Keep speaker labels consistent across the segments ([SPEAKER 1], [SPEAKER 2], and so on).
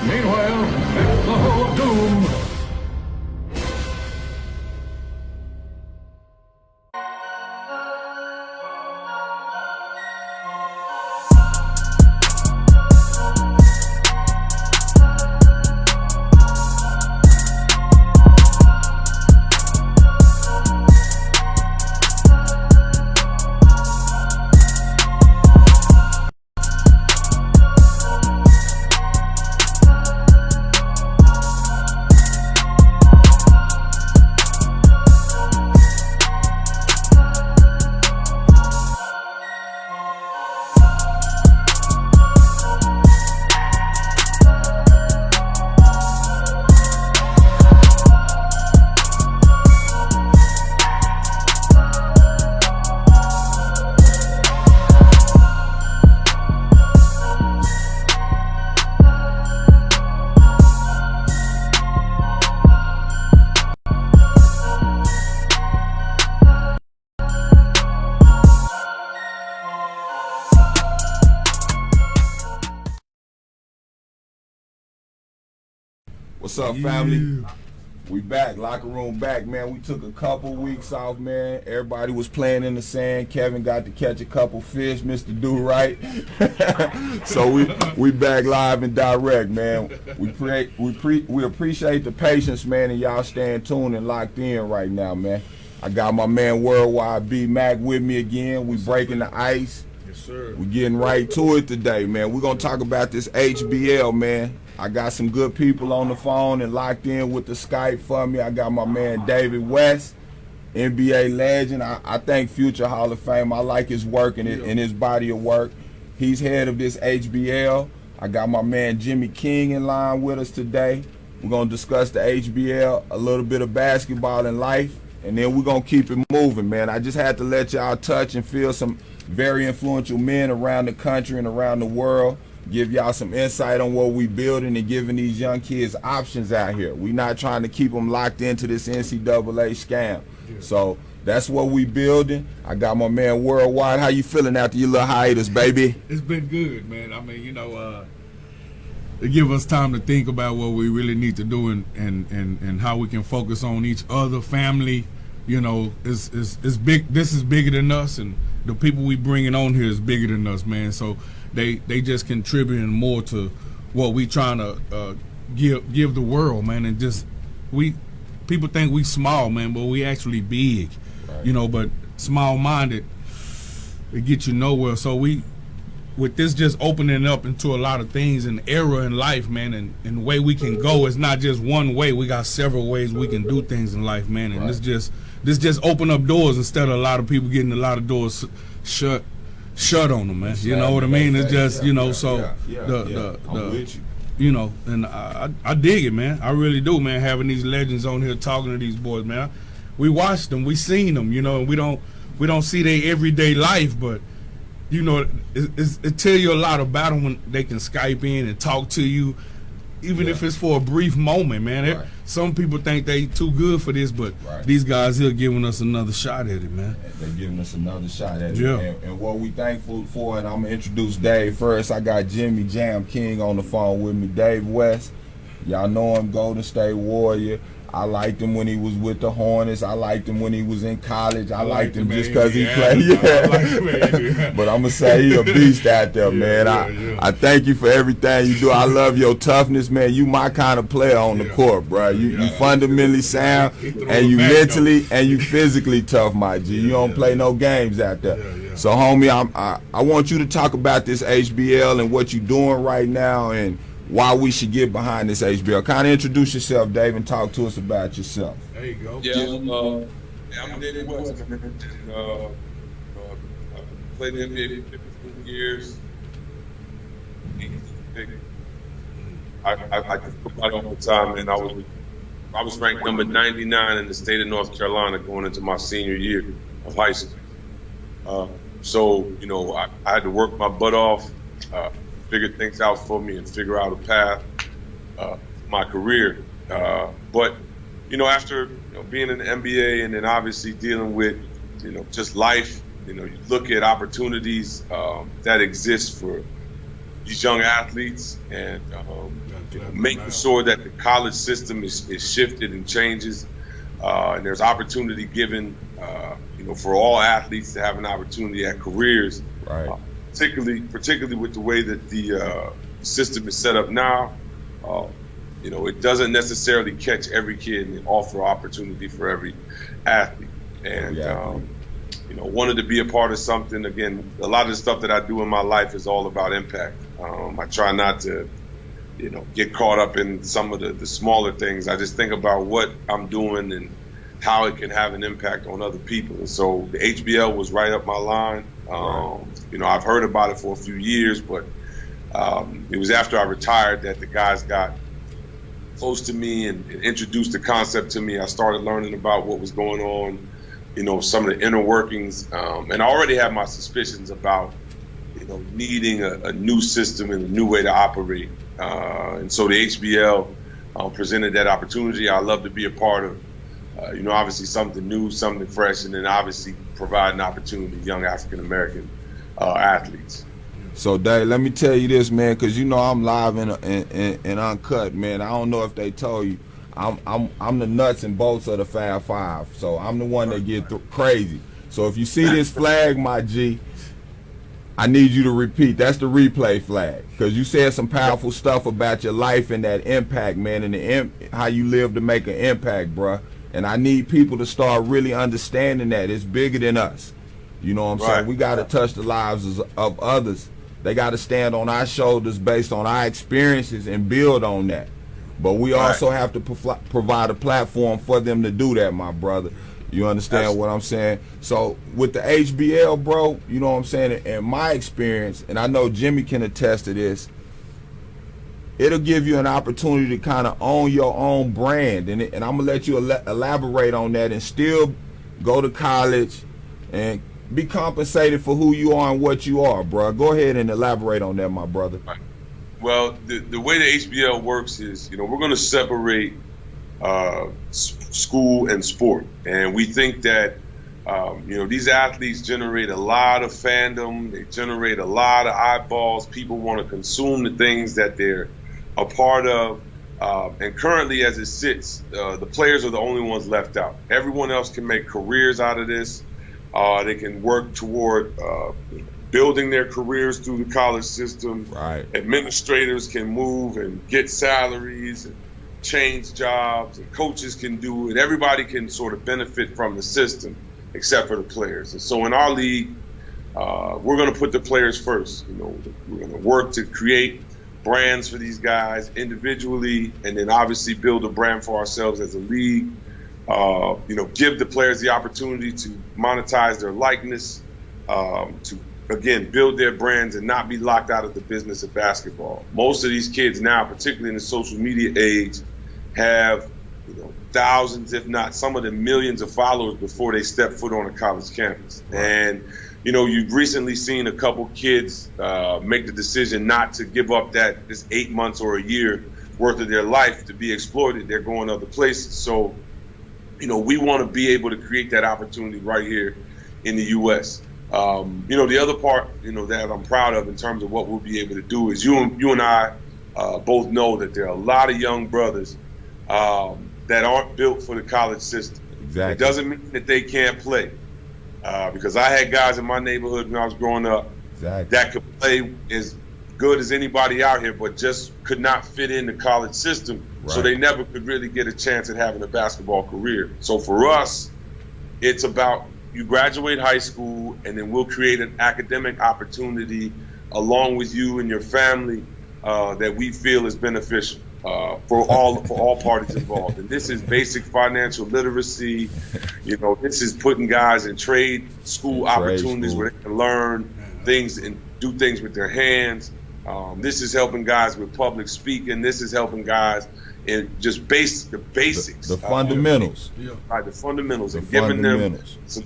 [SPEAKER 1] Meanwhile, at the Hall of Doom.
[SPEAKER 2] What's up, family? We back, locker room back, man. We took a couple weeks off, man. Everybody was playing in the sand. Kevin got to catch a couple fish, Mr. Do Right. So we back live and direct, man. We appreciate the patience, man, and y'all staying tuned and locked in right now, man. I got my man Worldwide B Mac with me again. We breaking the ice.
[SPEAKER 3] Yes, sir.
[SPEAKER 2] We getting right to it today, man. We're gonna talk about this HBL, man. I got some good people on the phone and locked in with the Skype for me. I got my man David West, NBA legend. I think future Hall of Fame. I like his work and his body of work. He's head of this HBL. I got my man Jimmy King in line with us today. We're going to discuss the HBL, a little bit of basketball and life, and then we're going to keep it moving, man. I just had to let y'all touch and feel some very influential men around the country and around the world. Give y'all some insight on what we building and giving these young kids options out here. We not trying to keep them locked into this NCAA scam. Yeah. So that's what we building. I got my man Worldwide. How you feeling after your little hiatus, baby?
[SPEAKER 3] It's been good, man. I mean, you know, it give us time to think about what we really need to do and how we can focus on each other, family. You know, it's big. This is bigger than us, and the people we bringing on here is bigger than us, man. So they just contributing more to what we trying to give the world, man. And just people think we small, man, but we actually big, right. You know. But small minded, it get you nowhere. So with this just opening up into a lot of things and era in life, man, and the way we can go, it's not just one way. We got several ways we can do things in life, man. And right. This just open up doors instead of a lot of people getting a lot of doors shut on them, man. That's you know what I mean? It's just, you know, so
[SPEAKER 2] I'm with you.
[SPEAKER 3] You know, and I dig it, man. I really do, man, having these legends on here talking to these boys, man. We watched them, we seen them, you know, and we don't see their everyday life, but you know, it tell you a lot about them when they can Skype in and talk to you, even if it's for a brief moment, man. Right. Some people think they too good for this, but these guys here giving us another shot at it, man.
[SPEAKER 2] They're giving us another shot at it.
[SPEAKER 3] Yeah.
[SPEAKER 2] And what we thankful for, and I'm going to introduce Dave first. I got Jimmy Jam King on the phone with me. Dave West, y'all know him, Golden State Warrior. I liked him when he was with the Hornets. I liked him when he was in college. I liked him just because he played. Yeah. But I'm going to say he a beast out there, man. I thank you for everything you do. I love your toughness, man. You my kind of player on the court, bro. You fundamentally sound, and you mentally and you physically tough, my G. You don't play no games out there. So, homie, I want you to talk about this HBL and what you're doing right now and why we should get behind this HBL. Kind of introduce yourself, Dave, and talk to us about yourself.
[SPEAKER 3] There you go.
[SPEAKER 4] I'm David West. Played in the NBA for 15 years. I took my own time, and I was ranked number 99 in the state of North Carolina going into my senior year of high school. So, you know, I had to work my butt off, figure things out for me and figure out a path for my career. But, you know, after being in the NBA and then obviously dealing with, just life, you look at opportunities that exist for these young athletes, and making sure that the college system is shifted and changes, and there's opportunity given, for all athletes to have an opportunity at careers.
[SPEAKER 2] Right.
[SPEAKER 4] Particularly with the way that the system is set up now. It doesn't necessarily catch every kid and offer opportunity for every athlete. And wanted to be a part of something. Again, a lot of the stuff that I do in my life is all about impact. I try not to, get caught up in some of the smaller things. I just think about what I'm doing and how it can have an impact on other people. And so the HBL was right up my line. I've heard about it for a few years, but it was after I retired that the guys got close to me and introduced the concept to me. I started learning about what was going on, some of the inner workings, and I already had my suspicions about, needing a new system and a new way to operate. And so the HBL presented that opportunity. I love to be a part of, obviously something new, something fresh, and then obviously provide an opportunity to young African-American athletes.
[SPEAKER 2] So, Dave, let me tell you this, man, because I'm live and uncut, man. I don't know if they told you, I'm the nuts and bolts of the Fab Five. So I'm the one that get crazy. So if you see this flag, my G, I need you to repeat. That's the replay flag, because you said some powerful stuff about your life and that impact, man, and how you live to make an impact, bruh. And I need people to start really understanding that it's bigger than us. You know what I'm saying? We got to touch the lives of others. They got to stand on our shoulders based on our experiences and build on that. But we also have to provide a platform for them to do that, my brother. You understand what I'm saying? So with the HBL, bro, you know what I'm saying, in my experience, and I know Jimmy can attest to this, it'll give you an opportunity to kind of own your own brand. And I'm going to let you elaborate on that and still go to college and be compensated for who you are and what you are, bro. Go ahead and elaborate on that, my brother.
[SPEAKER 4] Well, the way the HBL works is, we're going to separate school and sport. And we think that, these athletes generate a lot of fandom. They generate a lot of eyeballs. People want to consume the things that they're a part of. And currently, as it sits, the players are the only ones left out. Everyone else can make careers out of this. They can work toward building their careers through the college system.
[SPEAKER 2] Right.
[SPEAKER 4] Administrators can move and get salaries and change jobs, and coaches can do it. Everybody can sort of benefit from the system except for the players. And so in our league, we're going to put the players first. We're going to work to create brands for these guys individually, and then obviously build a brand for ourselves as a league. Give the players the opportunity to monetize their likeness, to, again, build their brands and not be locked out of the business of basketball. Most of these kids now, particularly in the social media age, have thousands, if not some of them millions of followers before they step foot on a college campus. And, you've recently seen a couple kids make the decision not to give up this 8 months or a year worth of their life to be exploited. They're going other places. So, we want to be able to create that opportunity right here in the U.S. The other part, that I'm proud of in terms of what we'll be able to do is you and I both know that there are a lot of young brothers that aren't built for the college system.
[SPEAKER 2] Exactly.
[SPEAKER 4] It doesn't mean that they can't play, because I had guys in my neighborhood when I was growing up that could play as good as anybody out here, but just could not fit in the college system. Right. So they never could really get a chance at having a basketball career. So for us, it's about you graduate high school, and then we'll create an academic opportunity along with you and your family that we feel is beneficial for all parties involved. And this is basic financial literacy. This is putting guys in trade school opportunities where they can learn things and do things with their hands. This is helping guys with public speaking. This is helping guys in just the basics.
[SPEAKER 2] The fundamentals.
[SPEAKER 4] Right, the fundamentals. And giving them some,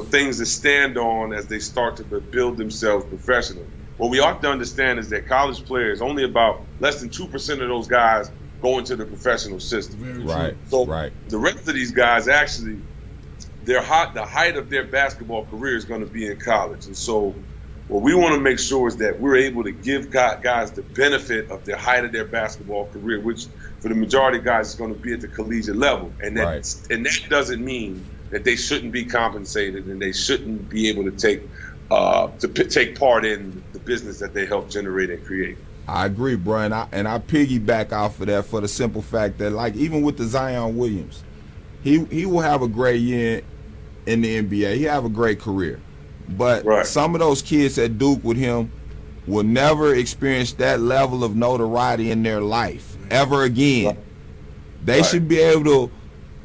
[SPEAKER 4] things to stand on as they start to build themselves professionally. What we ought to understand is that college players, only about less than 2% of those guys go into the professional system.
[SPEAKER 2] Right.
[SPEAKER 4] So the rest of these guys, actually, the height of their basketball career is going to be in college. And so what we want to make sure is that we're able to give guys the benefit of the height of their basketball career, which for the majority of guys is going to be at the collegiate level. And that doesn't mean that they shouldn't be compensated and they shouldn't be able to take part in the business that they help generate and create.
[SPEAKER 2] I agree, bro, and I piggyback off of that for the simple fact that, like, even with the Zion Williams, he will have a great year in the NBA. He have a great career. But some of those kids at Duke with him will never experience that level of notoriety in their life ever again. They should be able to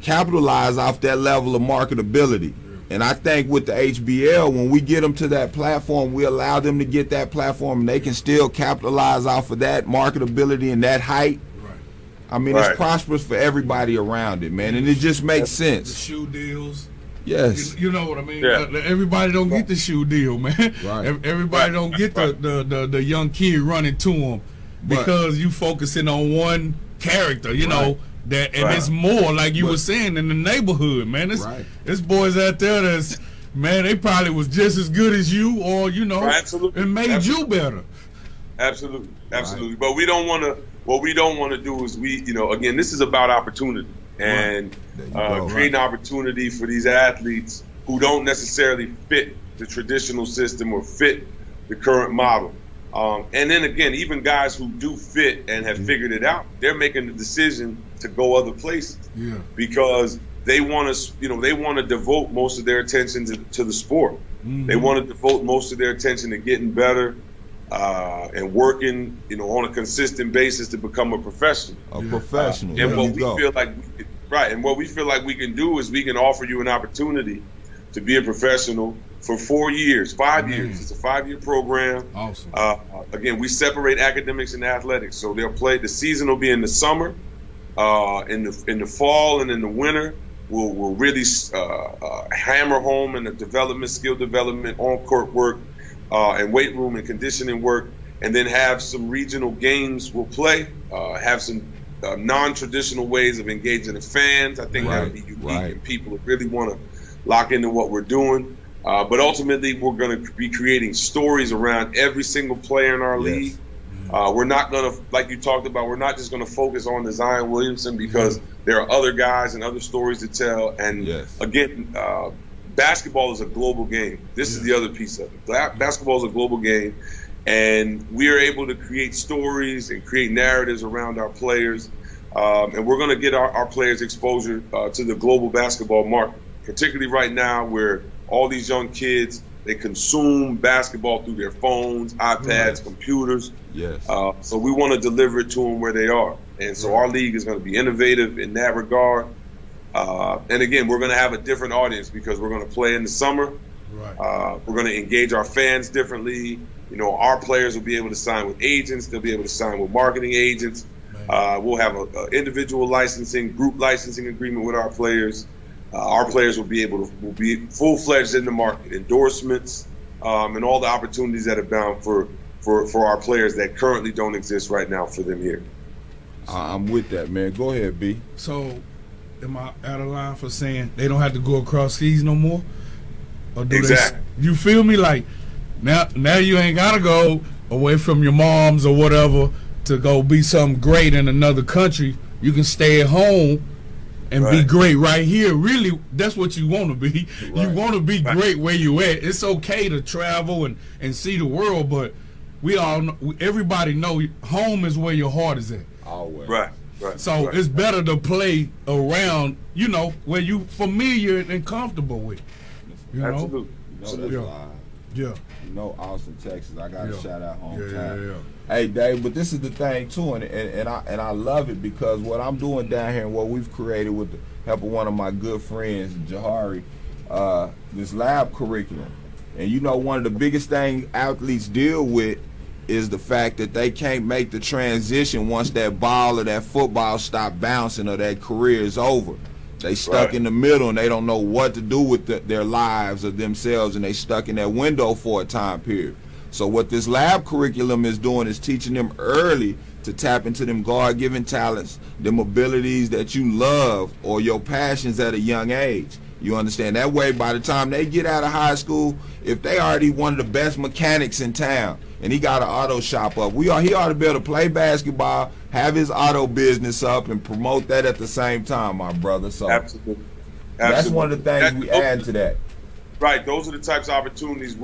[SPEAKER 2] capitalize off that level of marketability. And I think with the HBL, when we get them to that platform, we allow them to get that platform, and they can still capitalize off of that marketability and that height. I mean, it's prosperous for everybody around it, man, and it just makes sense.
[SPEAKER 3] The shoe deals.
[SPEAKER 2] Yes.
[SPEAKER 3] You know what I mean? Yeah. Everybody don't get the shoe deal, man. Everybody don't get the young kid running to them because you focusing on one character, you know. That and it's more like you were saying in the neighborhood, man. It's boys out there that's, man, they probably was just as good as you, or and made you better.
[SPEAKER 4] Absolutely. But what we don't want to do is again, this is about opportunity and creating opportunity for these athletes who don't necessarily fit the traditional system or fit the current model. And then again, even guys who do fit and have figured it out, they're making the decision to go other places because they want to devote most of their attention to the sport. They want to devote most of their attention to getting better and working, on a consistent basis to become a professional. And what we feel like we can do is we can offer you an opportunity to be a professional for 4 years, 5 years. It's a 5-year program.
[SPEAKER 3] Awesome.
[SPEAKER 4] Again, we separate academics and athletics. So they'll play. The season will be in the summer, in the fall, and in the winter. We'll really hammer home in the skill development, on-court work, and weight room and conditioning work, and then have some regional games we'll play. Have some non-traditional ways of engaging the fans. I think that would be unique, and people really want to lock into what we're doing. But ultimately, we're going to be creating stories around every single player in our league. We're not going to, like you talked about, we're not just going to focus on the Zion Williamson because there are other guys and other stories to tell. And again, basketball is a global game. This is the other piece of it. Basketball is a global game, and we are able to create stories and create narratives around our players. And we're going to get our players exposure to the global basketball market, particularly right now where all these young kids, they consume basketball through their phones, iPads, computers. So we want to deliver it to them where they are. And so our league is going to be innovative in that regard. And again, we're going to have a different audience because we're going to play in the summer. We're going to engage our fans differently. Our players will be able to sign with agents. They'll be able to sign with marketing agents. We'll have an individual licensing, group licensing agreement with our players. Our players will be full-fledged in the market, endorsements, and all the opportunities that are bound for our players that currently don't exist right now for them here.
[SPEAKER 2] I'm with that, man. Go ahead, B.
[SPEAKER 3] So, am I out of line for saying they don't have to go across seas no more? Or do you feel me? Like now you ain't gotta go away from your moms or whatever to go be something great in another country. You can stay at home and be great right here. Really, that's what you want to be. You want to be great where you at. It's okay to travel and see the world, but everybody know home is where your heart is at.
[SPEAKER 2] Always.
[SPEAKER 3] So it's better to play around, where you familiar and comfortable with.
[SPEAKER 4] Absolutely.
[SPEAKER 2] Austin, Texas. I got to shout out hometown. Hey, Dave, but this is the thing too, and I love it because what I'm doing down here and what we've created with the help of one of my good friends, Jahari, this lab curriculum. And one of the biggest things athletes deal with is the fact that they can't make the transition once that ball or that football stop bouncing or that career is over. They stuck in the middle and they don't know what to do with their lives or themselves, and they stuck in that window for a time period. So what this lab curriculum is doing is teaching them early to tap into them God-given talents, them abilities that you love or your passions at a young age. You understand? That way, by the time they get out of high school, if they already one of the best mechanics in town, and he got an auto shop up, he ought to be able to play basketball, have his auto business up, and promote that at the same time, my brother. So
[SPEAKER 4] Absolutely.
[SPEAKER 2] that's one of the things we add to that.
[SPEAKER 4] Right, those are the types of opportunities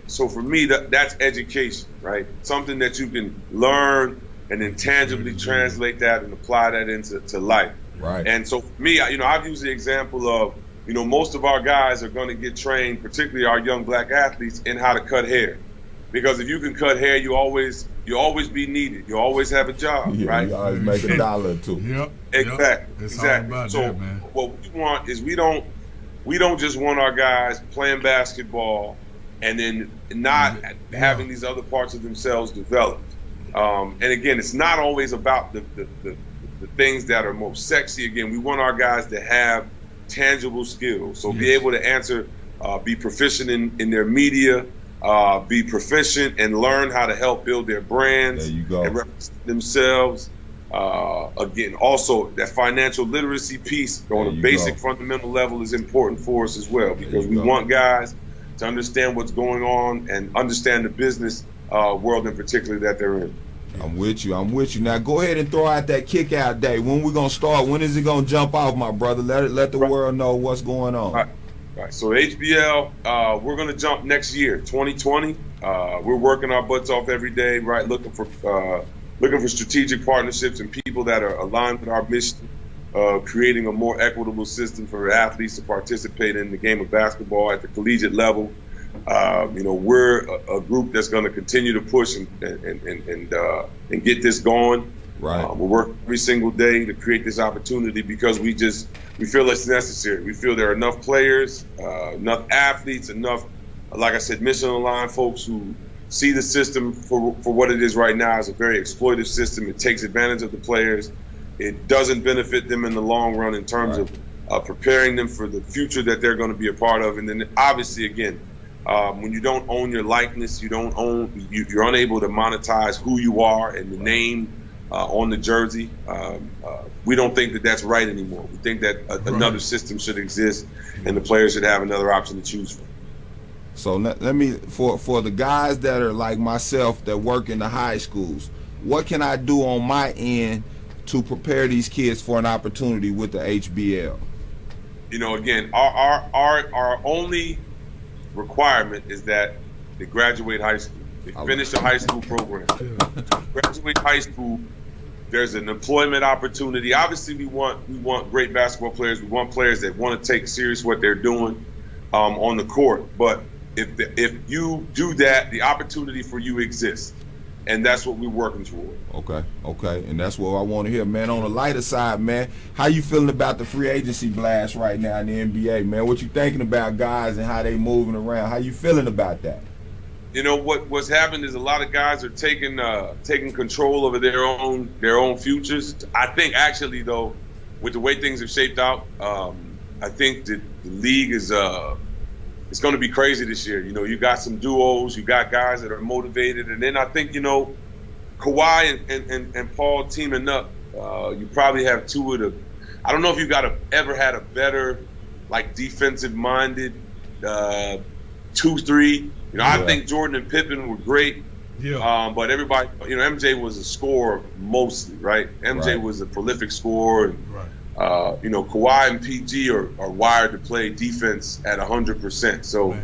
[SPEAKER 4] so for me, that's education, right? Something that you can learn and then tangibly translate that and apply that into life.
[SPEAKER 2] Right.
[SPEAKER 4] And so for me, I've used the example of, most of our guys are going to get trained, particularly our young black athletes, in how to cut hair. Because if you can cut hair, you always be needed. You always have a job, right?
[SPEAKER 2] You always make a dollar or two.
[SPEAKER 3] Yep.
[SPEAKER 4] Exactly.
[SPEAKER 3] It's
[SPEAKER 4] exactly.
[SPEAKER 3] all about
[SPEAKER 4] So
[SPEAKER 3] that, man.
[SPEAKER 4] what we want is we don't just want our guys playing basketball and then not having these other parts of themselves developed. And again, it's not always about the things that are most sexy. Again, we want our guys to have tangible skills. So be able to answer, be proficient in their media, be proficient and learn how to help build their brands
[SPEAKER 2] There you go.
[SPEAKER 4] and represent themselves. Again, also that financial literacy piece on a basic fundamental level is important for us as well, because we want guys to understand what's going on and understand the business world in particular that they're in.
[SPEAKER 2] I'm with you. Now go ahead and throw out that kick out day. When we gonna start? When is it gonna jump off, my brother? Let the world know what's going on.
[SPEAKER 4] Right. So HBL, we're gonna jump next year, 2020. We're working our butts off every day, right? Looking for strategic partnerships and people that are aligned with our mission of creating a more equitable system for athletes to participate in the game of basketball at the collegiate level. We're a group that's going to continue to push and get this going.
[SPEAKER 2] Right.
[SPEAKER 4] We're working every single day to create this opportunity because we feel it's necessary. We feel there are enough players, enough athletes, enough, like I said, mission-aligned folks who see the system for what it is right now as a very exploitive system. It takes advantage of the players. It doesn't benefit them in the long run in terms of preparing them for the future that they're going to be a part of. And then obviously, again, when you don't own your likeness, you're unable to monetize who you are and the name on the jersey. We don't think that that's right anymore. We think that another system should exist and the players should have another option to choose from.
[SPEAKER 2] So let me, for the guys that are like myself that work in the high schools, what can I do on my end to prepare these kids for an opportunity with the HBL?
[SPEAKER 4] Again, our only requirement is that they graduate high school. They finish the high school program. Graduate high school, there's an employment opportunity. Obviously, we want great basketball players. We want players that want to take serious what they're doing on the court. But if you do that, the opportunity for you exists. And that's what we're working toward. Okay. And that's what I want to hear, man. On the lighter side, man, how you feeling about the free agency blast right now in the NBA, man? What you thinking about guys and how they moving around? How you feeling about that? What's happened is a lot of guys are taking control over their own futures. I think actually though, with the way things have shaped out, I think that the league is it's going to be crazy this year. You got some duos, you got guys that are motivated, and then I think Kawhi and Paul teaming up. You probably have two of the. I don't know if you've ever had a better defensive minded 2-3. I think Jordan and Pippen were great. Yeah. But everybody, MJ was a scorer mostly, right? MJ was a prolific scorer. And,
[SPEAKER 3] right.
[SPEAKER 4] Kawhi and PG are wired to play defense at 100%. So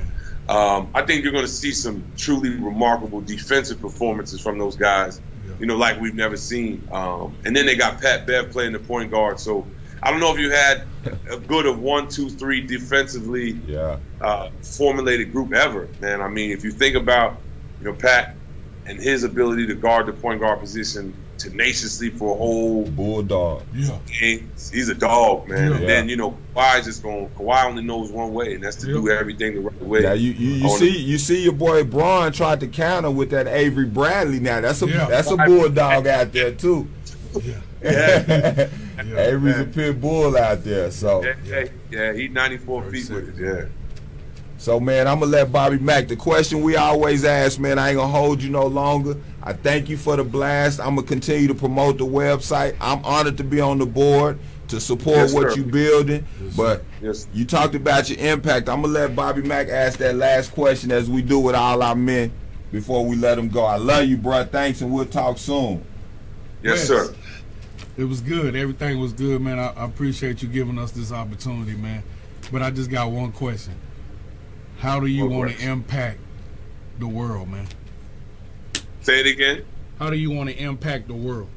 [SPEAKER 4] I think you're going to see some truly remarkable defensive performances from those guys, like we've never seen. And then they got Pat Bev playing the point guard. So I don't know if you had a good of 1, 2, 3 defensively formulated group ever, man. I mean, if you think about, Pat and his ability to guard the point guard position tenaciously for a whole
[SPEAKER 2] bulldog.
[SPEAKER 4] Game. He's a dog, man. And then Kawhi only knows one way, and that's to do everything the right way.
[SPEAKER 2] Yeah, you see your boy Braun tried to counter with that Avery Bradley. Now that's a bulldog out there too. Avery's a pit bull out there. So
[SPEAKER 4] he's 94 feet with it. Yeah.
[SPEAKER 2] So, man, I'm going to let Bobby Mack. The question we always ask, man, I ain't going to hold you no longer. I thank you for the blast. I'm going to continue to promote the website. I'm honored to be on the board to support what you building. But you talked about your impact. I'm going to let Bobby Mack ask that last question as we do with all our men before we let them go. I love you, bro. Thanks, and we'll talk soon.
[SPEAKER 4] Yes, sir.
[SPEAKER 3] It was good. Everything was good, man. I appreciate you giving us this opportunity, man. But I just got one question. How do you want to impact the world, man?
[SPEAKER 4] Say it again.
[SPEAKER 3] How do you want to impact the world?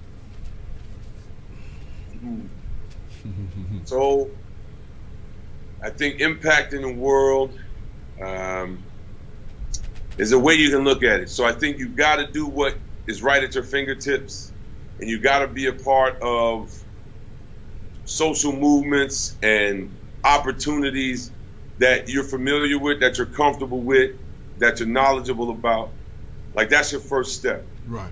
[SPEAKER 4] So, I think impacting the world is a way you can look at it. So I think you've got to do what is right at your fingertips, and you got to be a part of social movements and opportunities that you're familiar with, that you're comfortable with, that you're knowledgeable about. Like, that's your first step.
[SPEAKER 3] Right.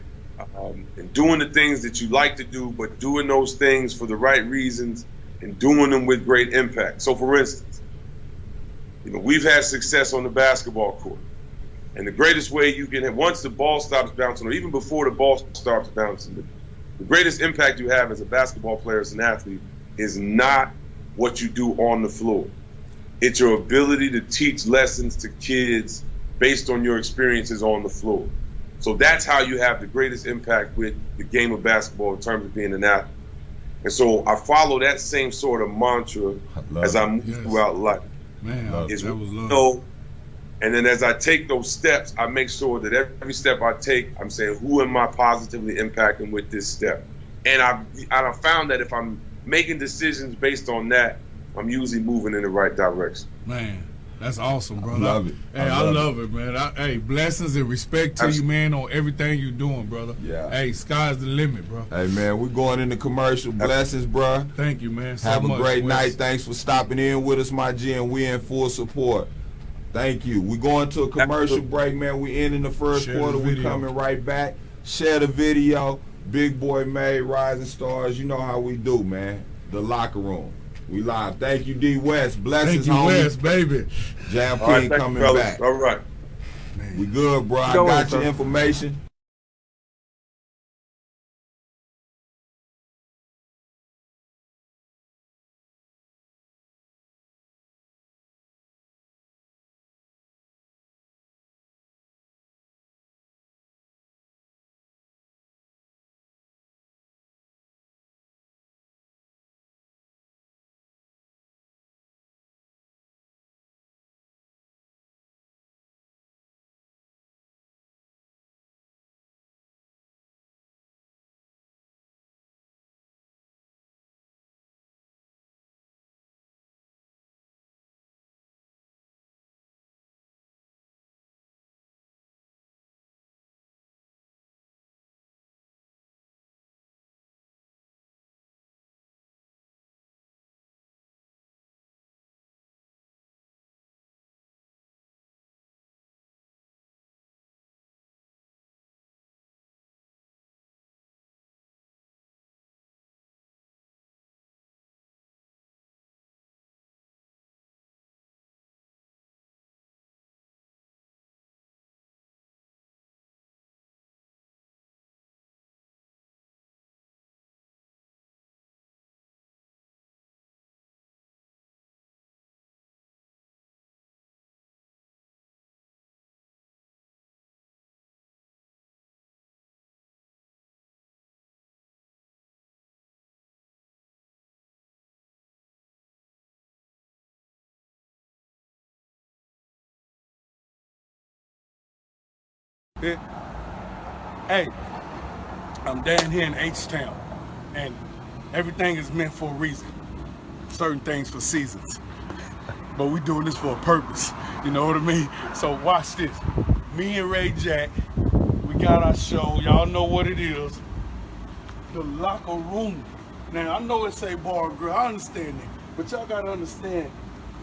[SPEAKER 4] And doing the things that you like to do, but doing those things for the right reasons and doing them with great impact. So, for instance, we've had success on the basketball court. And the greatest way you can have, once the ball stops bouncing, or even before the ball stops bouncing, the greatest impact you have as a basketball player, as an athlete, is not what you do on the floor. It's your ability to teach lessons to kids based on your experiences on the floor. So that's how you have the greatest impact with the game of basketball in terms of being an athlete. And so I follow that same sort of mantra as I move throughout life.
[SPEAKER 3] Man, that was love.
[SPEAKER 4] And then as I take those steps, I make sure that every step I take, I'm saying, who am I positively impacting with this step? And I've found that if I'm making decisions based on that, I'm usually moving in the right direction.
[SPEAKER 3] Man, that's awesome, brother.
[SPEAKER 2] I love it.
[SPEAKER 3] Hey, I love it, man. Hey, blessings and respect to you, man, on everything you're doing, brother.
[SPEAKER 2] Yeah.
[SPEAKER 3] Hey, sky's the limit, bro.
[SPEAKER 2] Hey, man, we're going into commercial. Blessings, bro.
[SPEAKER 3] Thank you, man.
[SPEAKER 2] Have a great night. Thanks for stopping in with us, my G, and we in full support. Thank you. We're going to a commercial break, man. We ending the first quarter. We coming right back. Share the video. Big Boy May, Rising Stars. You know how we do, man. The Locker Room. We live. Thank you, D West. Blessings,
[SPEAKER 3] homie.
[SPEAKER 2] Thank you,
[SPEAKER 3] West, baby.
[SPEAKER 2] Jam King coming back.
[SPEAKER 4] All right.
[SPEAKER 2] Man. We good, bro. I got your information.
[SPEAKER 5] Hey, I'm down here in H-Town, and everything is meant for a reason. Certain things for seasons. But we doing this for a purpose, you know what I mean? So watch this. Me and Ray Jack, we got our show. Y'all know what it is. The Locker Room. Now, I know it say bar and grill, I understand that. But y'all gotta understand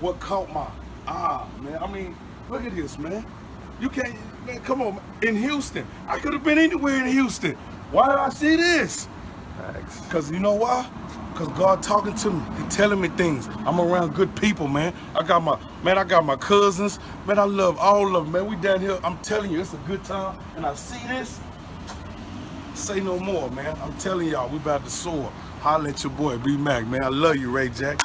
[SPEAKER 5] what caught my eye, man. I mean, look at this, man. You can't, man, come on, in Houston. I could have been anywhere in Houston. Why did I see this? Because you know why? Because God talking to me. He telling me things. I'm around good people, man. I got my cousins. Man, I love all of them, man. We down here, I'm telling you, it's a good time. And I see this, Say no more, man. I'm telling y'all, we about to soar. Holla at your boy, B Mac, man. I love you, Ray Jack.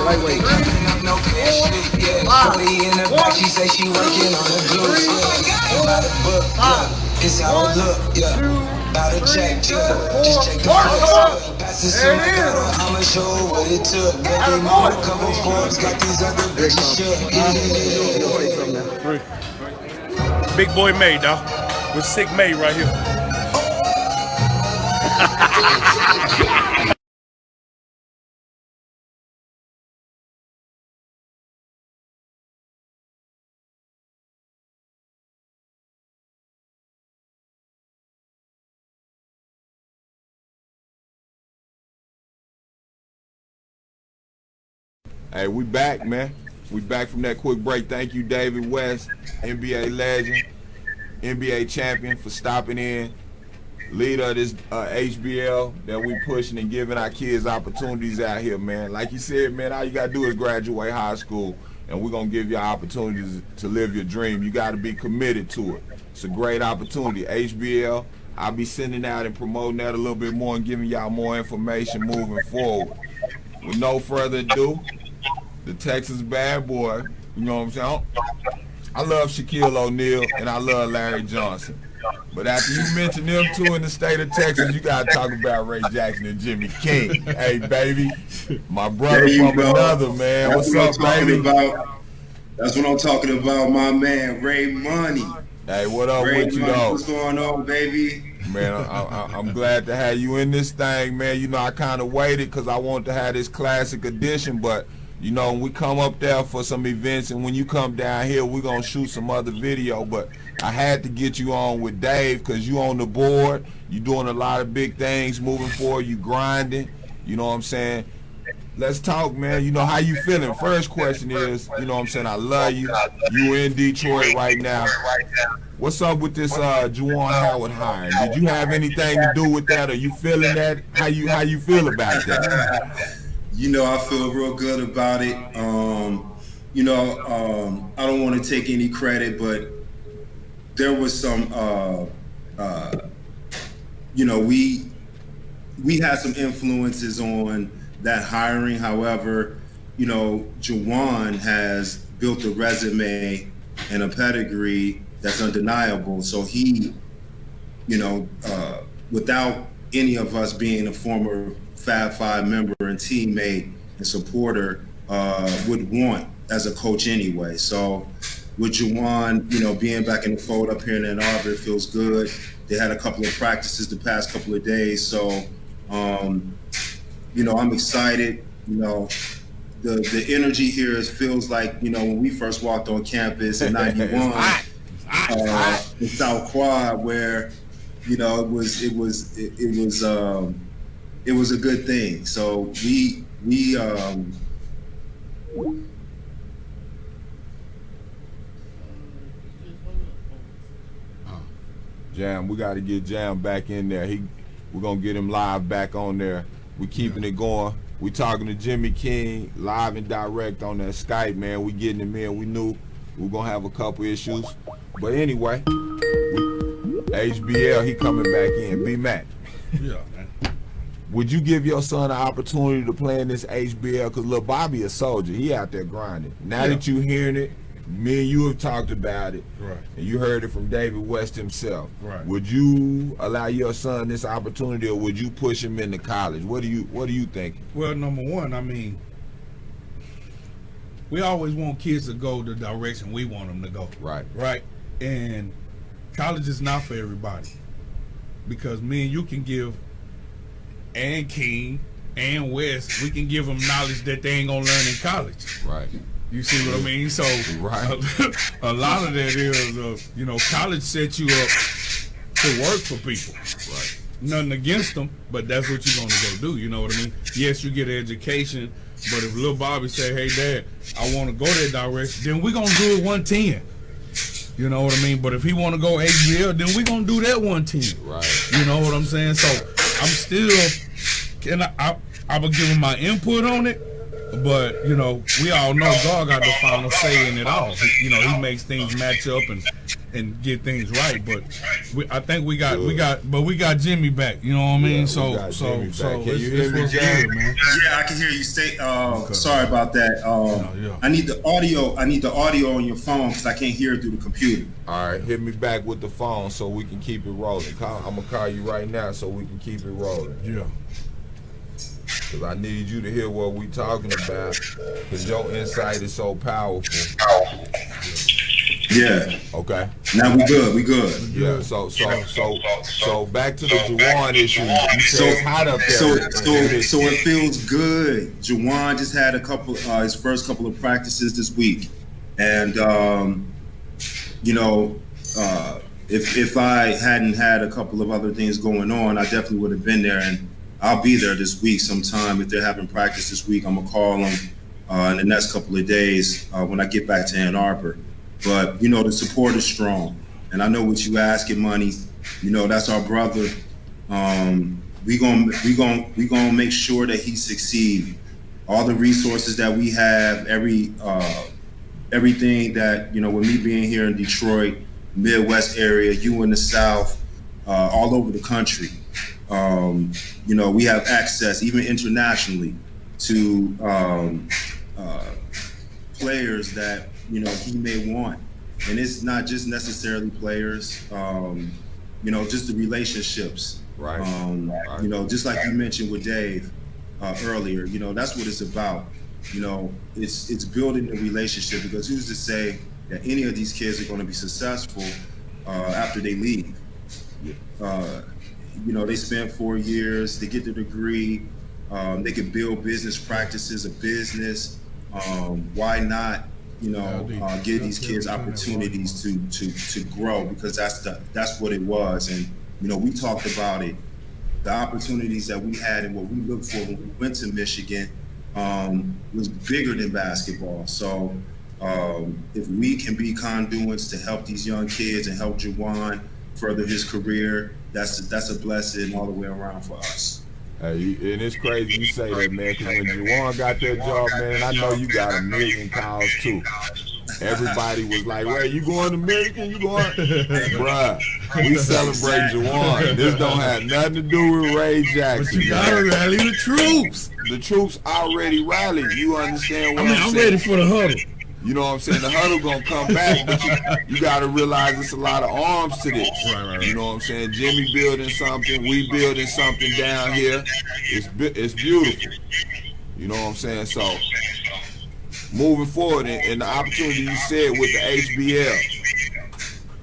[SPEAKER 6] Lightweight. In the back, she say she working on the glue. By the book, yeah. It's how it look, yeah. By the check, yeah. Just check the flex. Pass this to my girl, I'ma show her what it took. Got them on a couple forms, got these other bitches shook.
[SPEAKER 5] Big boy May, dog. With Sick May right here.
[SPEAKER 2] Hey, we back, man. We back from that quick break. Thank you, David West, NBA legend, NBA champion, for stopping in. Leader of this HBL that we pushing and giving our kids opportunities out here, man. Like you said, man, all you got to do is graduate high school, and we're going to give you opportunities to live your dream. You got to be committed to it. It's a great opportunity. HBL, I'll be sending out and promoting that a little bit more and giving y'all more information moving forward. With no further ado, the Texas bad boy, you know what I'm saying? I love Shaquille O'Neal and I love Larry Johnson. But after you mention them two in the state of Texas, you got to talk about Ray Jackson and Jimmy King. Hey, baby, my brother from another, man. What's up, baby?
[SPEAKER 7] That's what I'm talking about, my man, Ray Money.
[SPEAKER 2] Hey, what up
[SPEAKER 7] Ray
[SPEAKER 2] with you,
[SPEAKER 7] Money,
[SPEAKER 2] though?
[SPEAKER 7] what's going on, baby?
[SPEAKER 2] Man, I'm glad to have you in this thing, man. You know, I kind of waited because I wanted to have this classic edition, but you know, when we come up there for some events and when you come down here, we're going to shoot some other video. But I had to get you on with Dave because you on the board. You doing a lot of big things moving forward. You grinding. You know what I'm saying? Let's talk, man. You know, how you feeling? First question is, you know what I'm saying, I love you. You in Detroit right now. What's up with this Juwan Howard hiring? Did you have anything to do with that? Are you feeling that? How you feel about that?
[SPEAKER 7] You know, I feel real good about it. You know, I don't want to take any credit, but there was some, you know, we had some influences on that hiring. However, you know, Juwan has built a resume and a pedigree that's undeniable. So he, you know, without any of us being a former Fab Five member and teammate and supporter, would want as a coach anyway. So with Juwan, you know, being back in the fold up here in Ann Arbor, it feels good. They had a couple of practices the past couple of days. So, you know, I'm excited. You know, the energy here feels like, you know, when we first walked on campus in '91 in South Quad, where, you know, it was a good thing. So we
[SPEAKER 2] Jam, we got to get Jam back in there. We're gonna get him live back on there. We keeping it going. We talking to Jimmy King live and direct on that Skype, man. We getting him in. We knew we were gonna have a couple issues, but anyway, HBL, he coming back in. B Mac.
[SPEAKER 3] Yeah, man.
[SPEAKER 2] Would you give your son an opportunity to play in this HBL? Because Lil Bobby a soldier. He out there grinding. Now that you hearing it, me and you have talked about it.
[SPEAKER 3] Right.
[SPEAKER 2] And you heard it from David West himself.
[SPEAKER 3] Right.
[SPEAKER 2] Would you allow your son this opportunity, or would you push him into college? What do you think?
[SPEAKER 3] Well, number one, I mean, we always want kids to go the direction we want them to go.
[SPEAKER 2] Right.
[SPEAKER 3] Right. And college is not for everybody. Because me and you can give, and King and West, we can give them knowledge that they ain't gonna learn in college.
[SPEAKER 2] Right.
[SPEAKER 3] You see what I mean? So
[SPEAKER 2] right.
[SPEAKER 3] a lot of that is, college sets you up to work for people.
[SPEAKER 2] Right.
[SPEAKER 3] Nothing against them, but that's what you're gonna go do. You know what I mean? Yes, you get an education, but if Lil Bobby say, "Hey, Dad, I want to go that direction," then we're gonna do it 110. You know what I mean? But if he want to go HBL, then we're gonna do that 110.
[SPEAKER 2] Right.
[SPEAKER 3] You know what I'm saying? So I'm still, I will give him my input on it. But we all know God got the final say in it all. He makes things match up and get things right. But I think we got Jimmy back. You know what I mean?
[SPEAKER 2] Yeah,
[SPEAKER 3] so
[SPEAKER 2] can you hear me, Jam?
[SPEAKER 3] Man.
[SPEAKER 7] Yeah, I can hear you. Sorry about that. I need the audio. I need the audio on your phone because I can't hear it through the computer.
[SPEAKER 2] All right, hit me back with the phone so we can keep it rolling. I'm gonna call you right now so we can keep it rolling.
[SPEAKER 3] Yeah.
[SPEAKER 2] Because I need you to hear what we talking about, because your insight is so powerful.
[SPEAKER 7] Yeah.
[SPEAKER 2] Okay.
[SPEAKER 7] Now we good.
[SPEAKER 2] Yeah. So back to the Juwan issue. You said it's hot up there.
[SPEAKER 7] So it feels good. Juwan just had his first couple of practices this week, and if I hadn't had a couple of other things going on, I definitely would have been there, and I'll be there this week sometime. If they're having practice this week, I'm gonna call them in the next couple of days when I get back to Ann Arbor. But the support is strong, and I know what you asking, Money. That's our brother. We gonna make sure that he succeed. All the resources that we have, everything that with me being here in Detroit, Midwest area, you in the South, all over the country. We have access, even internationally, to players that he may want, and it's not just necessarily players. Just the relationships.
[SPEAKER 2] Right.
[SPEAKER 7] Just like you mentioned with Dave earlier. That's what it's about. It's building a relationship, because who's to say that any of these kids are going to be successful after they leave? They spend 4 years, they get the degree, they can build business practices, a business. Why not, give these kids opportunities to grow, because that's what it was. And, we talked about it, the opportunities that we had and what we looked for when we went to Michigan was bigger than basketball. So if we can be conduits to help these young kids and help Juwan further his career, that's a blessing all the way around for us.
[SPEAKER 2] Hey, and it's crazy you say that, man, because when Juwan got that job, man, I know you got a million calls too. Everybody was like, "Well, you going to Michigan? You going?" Bruh, we celebrate Juwan. This don't have nothing to do with Ray Jackson.
[SPEAKER 3] But you gotta rally the troops.
[SPEAKER 2] The troops already rallied. You understand what I'm
[SPEAKER 3] I'm
[SPEAKER 2] saying?
[SPEAKER 3] ready for the huddle.
[SPEAKER 2] You know what I'm saying? The huddle gonna come back, but you gotta realize it's a lot of arms to this.
[SPEAKER 3] Right.
[SPEAKER 2] You know what I'm saying? Jimmy building something, we building something down here. It's beautiful. You know what I'm saying? So moving forward, and the opportunity you said with the HBL,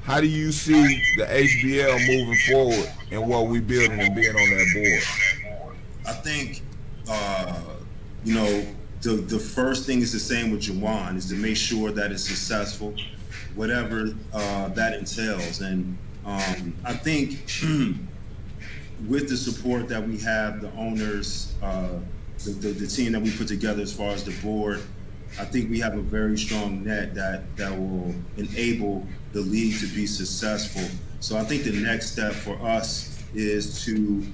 [SPEAKER 2] how do you see the HBL moving forward and what we building and being on that board?
[SPEAKER 7] I think the first thing is the same with Juwan, is to make sure that it's successful, whatever that entails. And I think with the support that we have, the owners, the team that we put together as far as the board, I think we have a very strong net that will enable the league to be successful. So I think the next step for us is to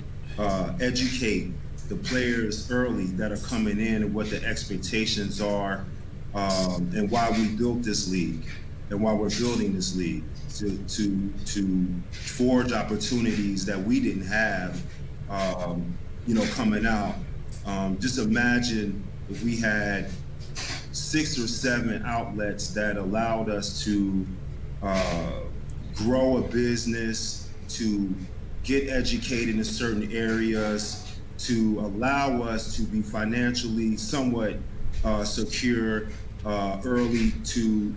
[SPEAKER 7] educate the players early that are coming in and what the expectations are, and why we built this league and why we're building this league to forge opportunities that we didn't have, coming out. Just imagine if we had 6 or 7 outlets that allowed us to grow a business, to get educated in certain areas, to allow us to be financially somewhat secure early, to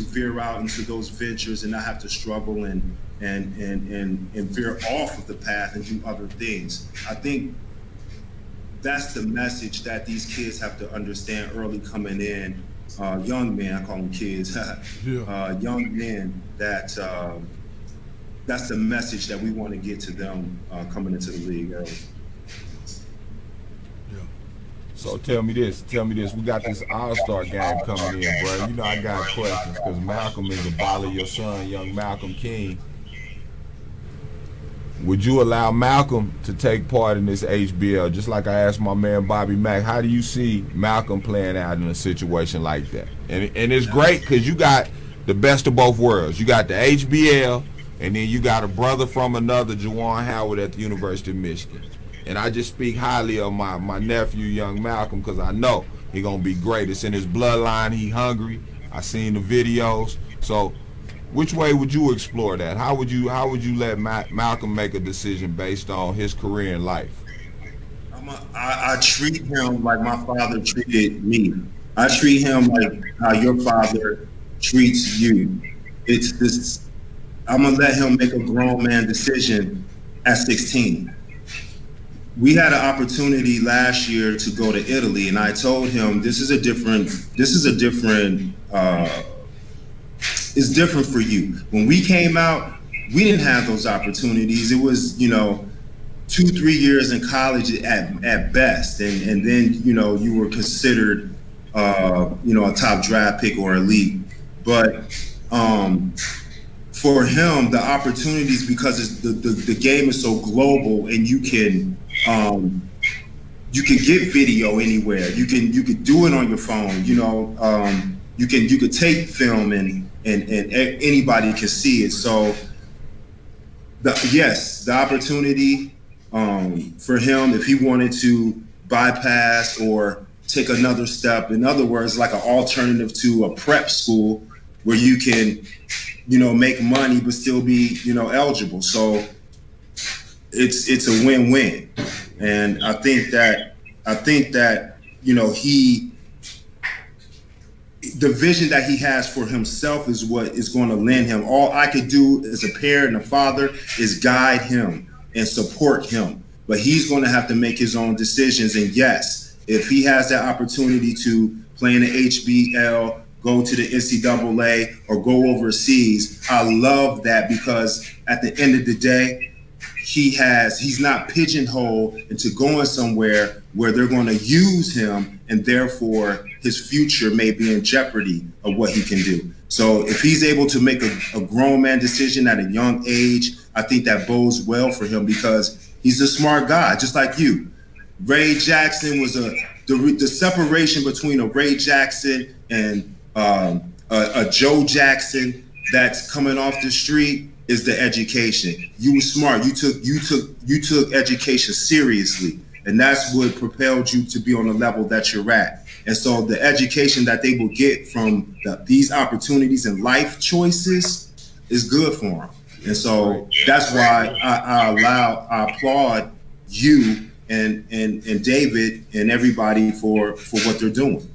[SPEAKER 7] veer out into those ventures and not have to struggle and veer off of the path and do other things. I think that's the message that these kids have to understand early coming in. Young men, I call them kids. Young men. That's the message that we want to get to them coming into the league early.
[SPEAKER 2] So tell me this. We got this All-Star game coming in, bro. You know I got questions because Malcolm is a baller, your son, young Malcolm King. Would you allow Malcolm to take part in this HBL? Just like I asked my man Bobby Mack, how do you see Malcolm playing out in a situation like that? And it's great because you got the best of both worlds. You got the HBL, and then you got a brother from another, Juwan Howard, at the University of Michigan. And I just speak highly of my nephew, young Malcolm, because I know he's going to be great. It's in his bloodline. He hungry. I seen the videos. So which way would you explore that? How would you let Malcolm make a decision based on his career in life?
[SPEAKER 7] I treat him like my father treated me. I treat him like how your father treats you. It's this. I'm gonna let him make a grown man decision at 16. We had an opportunity last year to go to Italy, and I told him this is a different. It's different for you. When we came out, we didn't have those opportunities. It was 2-3 years in college at best, and then you were considered a top draft pick or elite. But for him, the opportunities, because the game is so global, and you can get video anywhere. You can do it on your phone. You could take film and anybody can see it. So the opportunity for him, if he wanted to bypass or take another step, in other words, like an alternative to a prep school where you can, make money but still be, eligible. So it's a win-win. And I think that the vision that he has for himself is what is going to lend him. All I could do as a parent and a father is guide him and support him. But he's going to have to make his own decisions. And yes, if he has that opportunity to play in the HBL, go to the NCAA, or go overseas, I love that, because at the end of the day, he's not pigeonholed into going somewhere where they're going to use him, and therefore his future may be in jeopardy of what he can do. So if he's able to make a grown man decision at a young age, I think that bodes well for him, because he's a smart guy, just like you. Ray Jackson was the separation between a Ray Jackson and a Joe Jackson that's coming off the street is the education. You were smart. You took education seriously, and that's what propelled you to be on the level that you're at. And so the education that they will get from these opportunities and life choices is good for them. And so that's why I applaud you and David and everybody for what they're doing.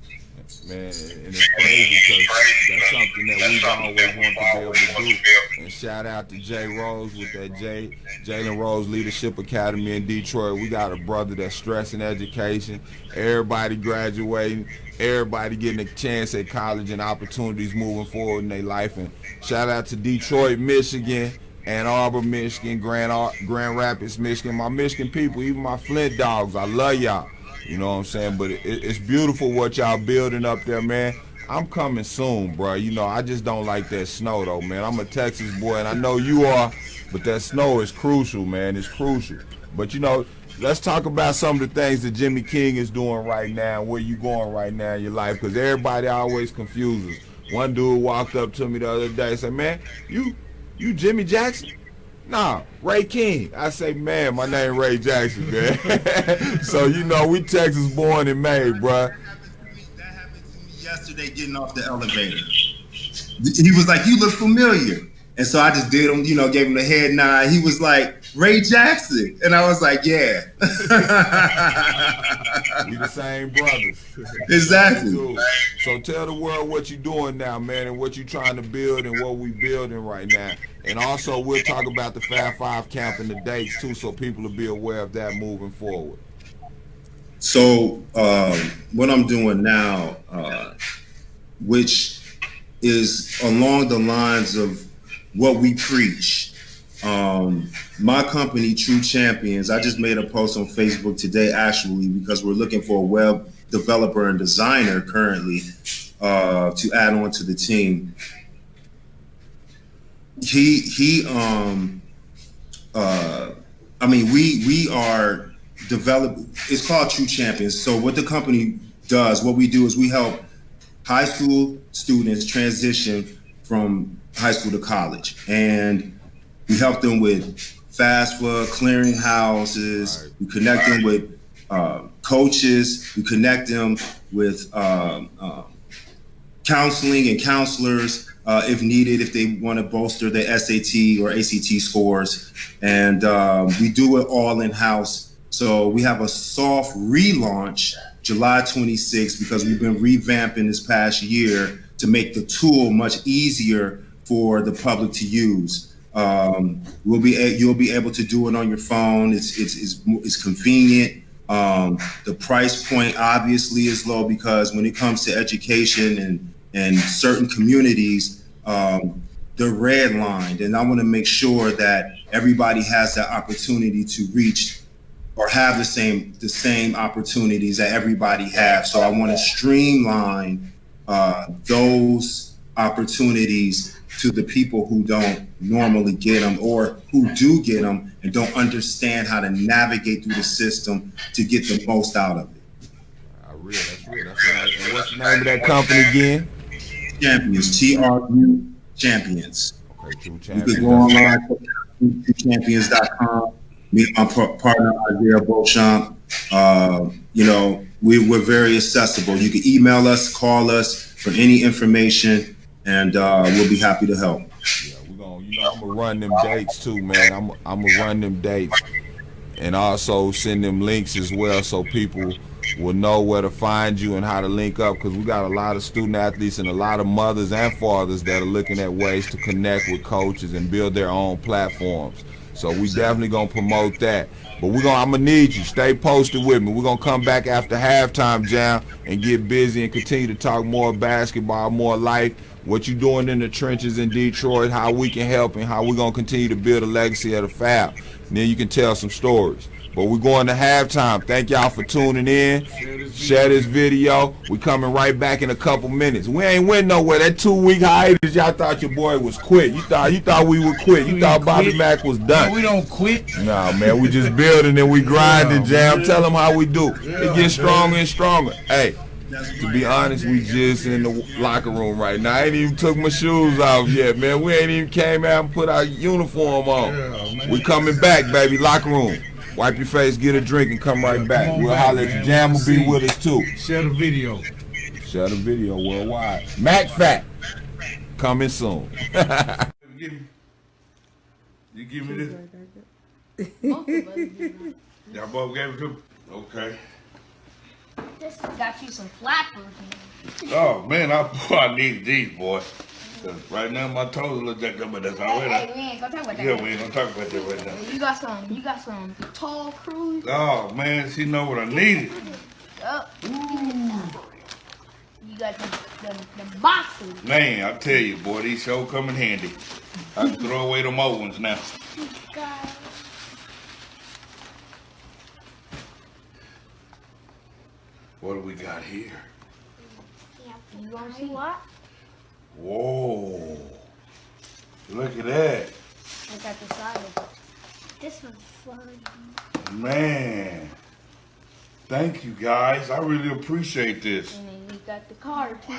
[SPEAKER 2] Man, and it's crazy because that's something that we've always wanted to be able to do. And shout out to Jay Rose with that Jalen Rose Leadership Academy in Detroit. We got a brother that's stressing education, everybody graduating, everybody getting a chance at college and opportunities moving forward in their life. And shout out to Detroit, Michigan, Ann Arbor, Michigan, Grand Rapids, Michigan, my Michigan people, even my Flint dogs. I love y'all. You know what I'm saying? But it's beautiful what y'all building up there, man. I'm coming soon, bro. You know, I just don't like that snow, though, man. I'm a Texas boy, and I know you are, but that snow is crucial, man. It's crucial. But, you know, let's talk about some of the things that Jimmy King is doing right now, where you going right now in your life, because everybody always confuses. One dude walked up to me the other day and said, man, you Jimmy Jackson? Nah, Ray King. I say, man, my name Ray Jackson, man. So, you know, we Texas born and made, bruh.
[SPEAKER 7] That happened to me yesterday getting off the elevator. He was like, you look familiar. And so I just did him, you know, gave him the head nod. He was like, Ray Jackson. And I was like, yeah.
[SPEAKER 2] We the same brothers.
[SPEAKER 7] Exactly.
[SPEAKER 2] So tell the world what you doing now, man, and what you trying to build and what we building right now. And also we'll talk about the Fab Five camp and the dates too, so people will be aware of that moving forward.
[SPEAKER 7] So what I'm doing now, which is along the lines of what we preach. My company, True Champions, I just made a post on Facebook today, actually, because we're looking for a web developer and designer currently to add on to the team. We are developing. It's called True Champions. So what the company does, what we do is we help high school students transition from high school to college, and we help them with FAFSA, clearinghouses. Right. We connect them with coaches. We connect them with counseling and counselors if needed, if they want to bolster their SAT or ACT scores. And we do it all in-house. So we have a soft relaunch July 26th because we've been revamping this past year to make the tool much easier for the public to use. You'll be able to do it on your phone. It's convenient. The price point obviously is low because when it comes to education and certain communities, they're redlined, and I want to make sure that everybody has that opportunity to reach or have the same opportunities that everybody has. So I want to streamline those opportunities to the people who don't normally get them or who do get them and don't understand how to navigate through the system to get the most out of it.
[SPEAKER 2] That's real. And what's the name of that company again?
[SPEAKER 7] Champions, TRU Champions.
[SPEAKER 2] Okay, True Champions.
[SPEAKER 7] You can go online to truechampions.com. Meet my partner Isaiah Beauchamp. We're very accessible. You can email us, call us for any information, and we'll be happy to help.
[SPEAKER 2] Yeah, I'm gonna run them dates too, man. I'm gonna run them dates, and also send them links as well, so people will know where to find you and how to link up. Because we got a lot of student athletes and a lot of mothers and fathers that are looking at ways to connect with coaches and build their own platforms. So we definitely gonna promote that. But I'm gonna need you. Stay posted with me. We're gonna come back after halftime, Jam, and get busy and continue to talk more basketball, more life, what you doing in the trenches in Detroit, how we can help, and how we're gonna continue to build a legacy of the Fab. And then you can tell some stories. But we're going to halftime. Thank y'all for tuning in. Share this video. We coming right back in a couple minutes. We ain't went nowhere. That 2-week hiatus, y'all thought your boy was quit. You thought we would quit. You thought Bobby Mack was done.
[SPEAKER 3] No, we don't quit.
[SPEAKER 2] Nah, man, we just building and we grinding, Jam. Tell them how we do. It gets stronger and stronger. Hey, to be honest, we just in the locker room right now. I ain't even took my shoes off yet, man. We ain't even came out and put our uniform on. We coming back, baby. Locker room. Wipe your face, get a drink, and come right back. We'll holler at you. Jam will be with us, too.
[SPEAKER 3] Share the video.
[SPEAKER 2] Share the video worldwide. Mac Fat, coming soon.
[SPEAKER 3] You give me this? Y'all both gave it to me? Okay.
[SPEAKER 8] Just got you some flappers.
[SPEAKER 3] Oh, man, I need these, boy. Cause right now my toes look like that, but that's all right.
[SPEAKER 8] Hey, we ain't gonna talk about that.
[SPEAKER 3] Yeah, we ain't gonna talk about that right now.
[SPEAKER 8] You got some tall crews.
[SPEAKER 3] Oh man, she know what I needed.
[SPEAKER 8] Yup. You got the boxes.
[SPEAKER 3] Man, I tell you, boy, these show come in handy. I can throw away them old ones now. What do we got here?
[SPEAKER 8] You wanna see what?
[SPEAKER 3] Whoa. Look at that.
[SPEAKER 8] I got the side of it. This one's fun.
[SPEAKER 3] Man. Thank you guys. I really appreciate this.
[SPEAKER 8] And then we got the card too.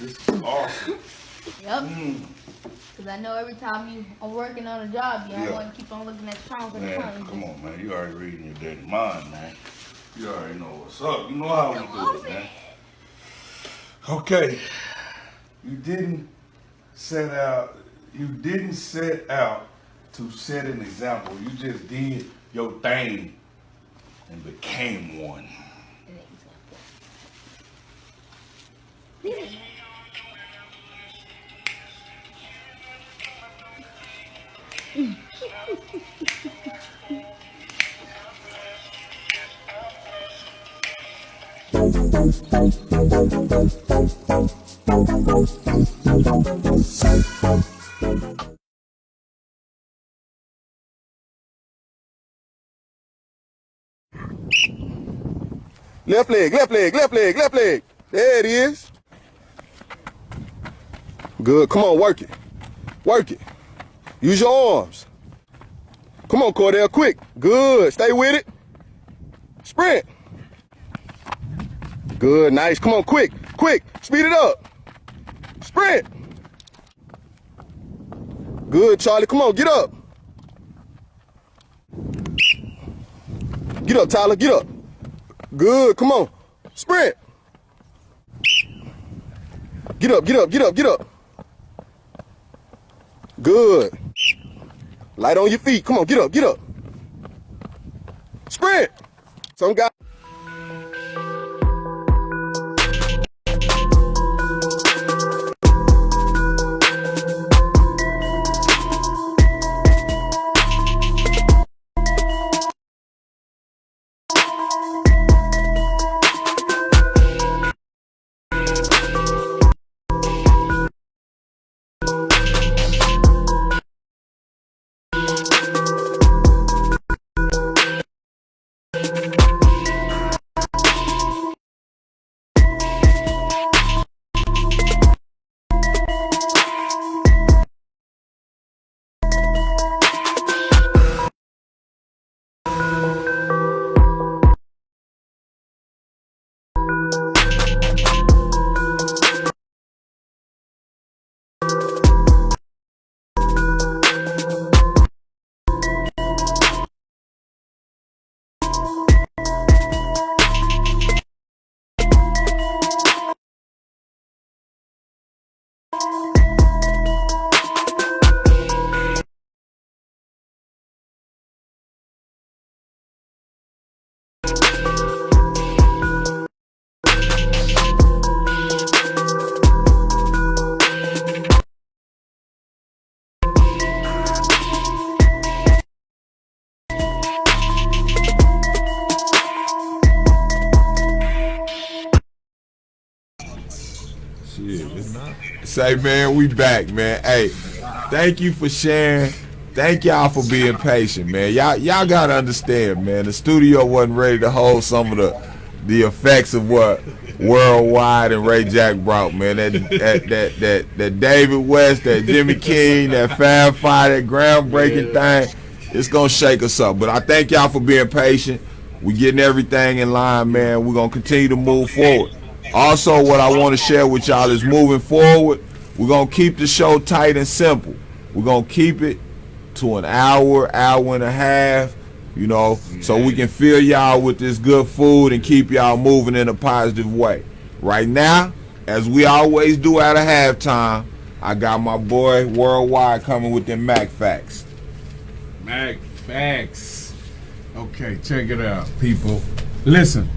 [SPEAKER 3] This is awesome.
[SPEAKER 8] Yep. Because I know every time I'm working on a job, you don't
[SPEAKER 3] Yeah.
[SPEAKER 8] want to keep on looking at the phone for the
[SPEAKER 3] Man,
[SPEAKER 8] phone.
[SPEAKER 3] come on, man. You already reading your daddy mind, man. You already know what's up. You know how we do it, man. Okay. You didn't set out to set an example. You just did your thing and became one.
[SPEAKER 8] An example.
[SPEAKER 9] Left leg, left leg, left leg, left leg. There it is. Good. Come on, work it. Work it. Use your arms. Come on, Cordell, quick. Good. Stay with it. Sprint. Good. Nice. Come on, quick. Quick. Speed it up. Sprint. Good, Charlie. Come on, get up. Get up, Tyler. Get up. Good. Come on. Sprint. Get up, get up, get up, get up. Good. Light on your feet. Come on, get up, get up. Sprint. Some guy.
[SPEAKER 2] Say, man, we back, man. Hey, thank you for sharing. Thank y'all for being patient, man. Y'all gotta understand, man. The studio wasn't ready to hold some of the effects of what Worldwide and Ray Jack brought, man. That David West, that Jimmy King, that Fab Five, that groundbreaking thing. It's gonna shake us up. But I thank y'all for being patient. We getting everything in line, man. We're gonna continue to move forward. Also, what I want to share with y'all is moving forward, we're going to keep the show tight and simple. We're going to keep it to an hour, hour and a half, you know, so we can fill y'all with this good food and keep y'all moving in a positive way. Right now, as we always do at a halftime, I got my boy Worldwide coming with them Mac Facts.
[SPEAKER 3] Mac Facts. Okay, check it out, people. Listen.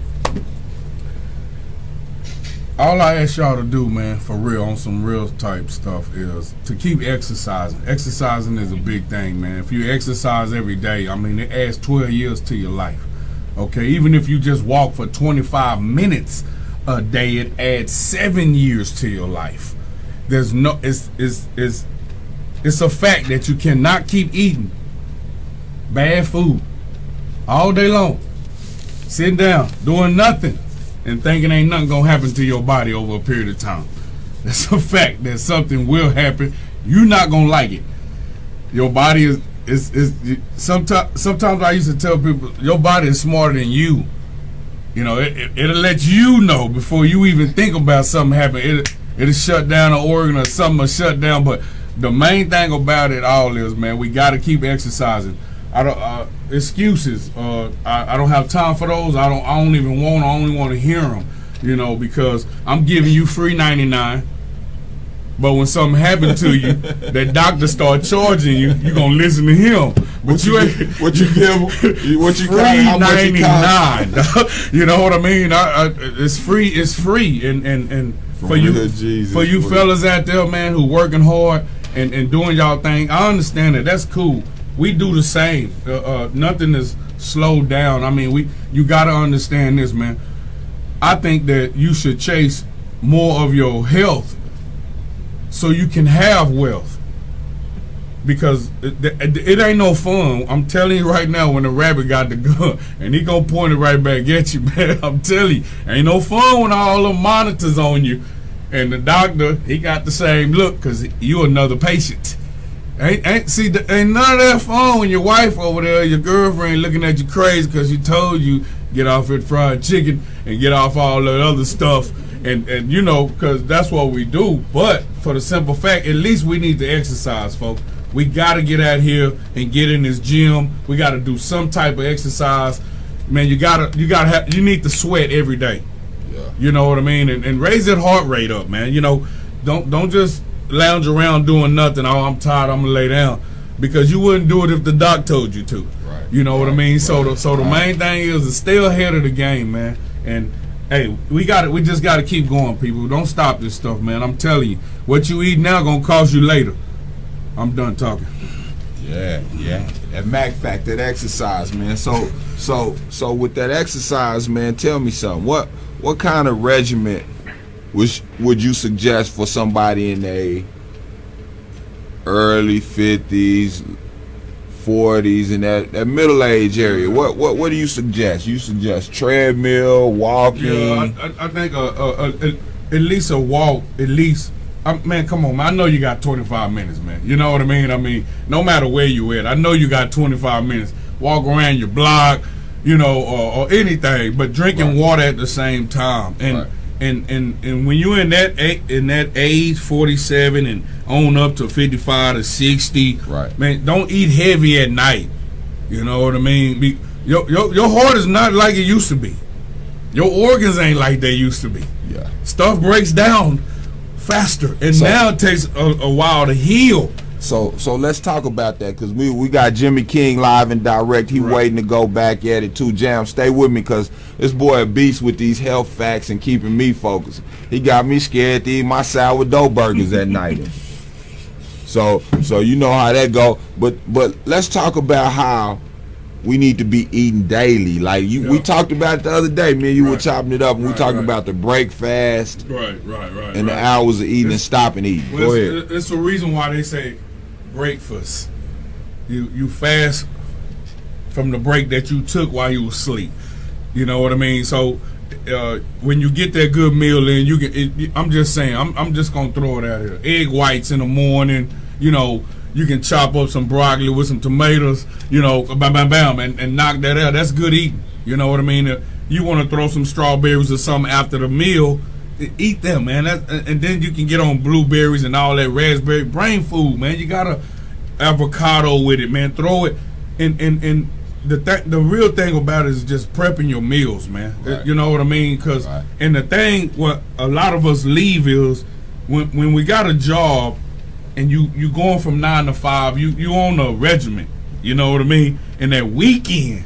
[SPEAKER 3] All I ask y'all to do, man, for real, on some real type stuff, is to keep exercising. Exercising is a big thing, man. If you exercise every day, I mean, it adds 12 years to your life. Okay, even if you just walk for 25 minutes a day, it adds 7 years to your life. There's no, it's a fact that you cannot keep eating bad food all day long, sitting down, doing nothing. and thinking ain't nothing gonna happen to your body over a period of time. That's a fact that something will happen. You're not gonna like it. Your body is sometimes I used to tell people your body is smarter than you. You know, it'll let you know before you even think about something happening. It'll shut down an organ or something will shut down. But the main thing about it all is, man, we got to keep exercising. I don't excuses. I don't have time for those. I don't even want. I only want to hear them. You know, because I'm giving you free 99. But when something happened to you, that doctor start charging you, you gonna listen to him. But you ain't
[SPEAKER 2] what you give what you
[SPEAKER 3] free
[SPEAKER 2] how much it
[SPEAKER 3] 99. You know what I mean? It's free. It's free. And for you, for you fellas out there, man, who working hard and doing y'all thing, I understand that. That's cool. We do the same. Nothing is slowed down. I mean, you got to understand this, man. I think that you should chase more of your health so you can have wealth, because it ain't no fun. I'm telling you right now, when the rabbit got the gun and he gonna point it right back at you, man, I'm telling you, ain't no fun when all the monitors on you and the doctor, he got the same look because you another patient. Ain't none of that fun when your wife over there, your girlfriend looking at you crazy because she told you get off that fried chicken and get off all that other stuff. And you know, because that's what we do. But for the simple fact, at least we need to exercise, folks. We got to get out here and get in this gym. We got to do some type of exercise. Man, you need to sweat every day. Yeah. You know what I mean? And raise that heart rate up, man. You know, don't just lounge around doing nothing. Oh, I'm tired, I'm gonna lay down. Because you wouldn't do it if the doc told you to. Right. You know what I mean? So the main thing is to stay ahead of the game, man. And hey, we just gotta keep going, people. Don't stop this stuff, man. I'm telling you, what you eat now gonna cost you later. I'm done talking.
[SPEAKER 2] Yeah. That Mac fact, that exercise, man. So with that exercise, man, tell me something. What kind of regimen would you suggest for somebody in their early 50s, 40s, in that middle age area? What do you suggest? You suggest treadmill, walking?
[SPEAKER 3] Yeah, I think at least a walk. At least, man, come on, man. I know you got 25 minutes, man. You know what I mean? I mean, no matter where you at, I know you got 25 minutes. Walk around your block, you know, or anything, but drinking water at the same time. And when you're in that age, 47 and on up to 55 to 60, right, man, don't eat heavy at night. You know what I mean? Your heart is not like it used to be. Your organs ain't like they used to be. Yeah, stuff breaks down faster, and now it takes a while to heal.
[SPEAKER 2] So let's talk about that, because we got Jimmy King live and direct. He waiting to go back at it too. Jam, stay with me, because this boy a beast with these health facts and keeping me focused. He got me scared to eat my sourdough burgers at night. So you know how that go. But let's talk about how we need to be eating daily. Like we talked about it the other day. Me and you were chopping it up, and we talked about the break fast.
[SPEAKER 3] Right.
[SPEAKER 2] And the hours of eating and stopping eating.
[SPEAKER 3] Well,
[SPEAKER 2] go ahead.
[SPEAKER 3] It's the reason why they say breakfast. You fast from the break that you took while you was asleep. You know what I mean? So when you get that good meal in, you can. I'm just saying. I'm just gonna throw it out here. Egg whites in the morning. You know, you can chop up some broccoli with some tomatoes. You know, bam, bam, bam, and knock that out. That's good eating. You know what I mean? You want to throw some strawberries or something after the meal. Eat them, man. And then you can get on blueberries and all that raspberry brain food, man. You got avocado with it, man. Throw it. And the real thing about it is just prepping your meals, man. Right. You know what I mean? Because and the thing what a lot of us leave is when we got a job and you going from 9 to 5, you on a regimen. You know what I mean? And that weekend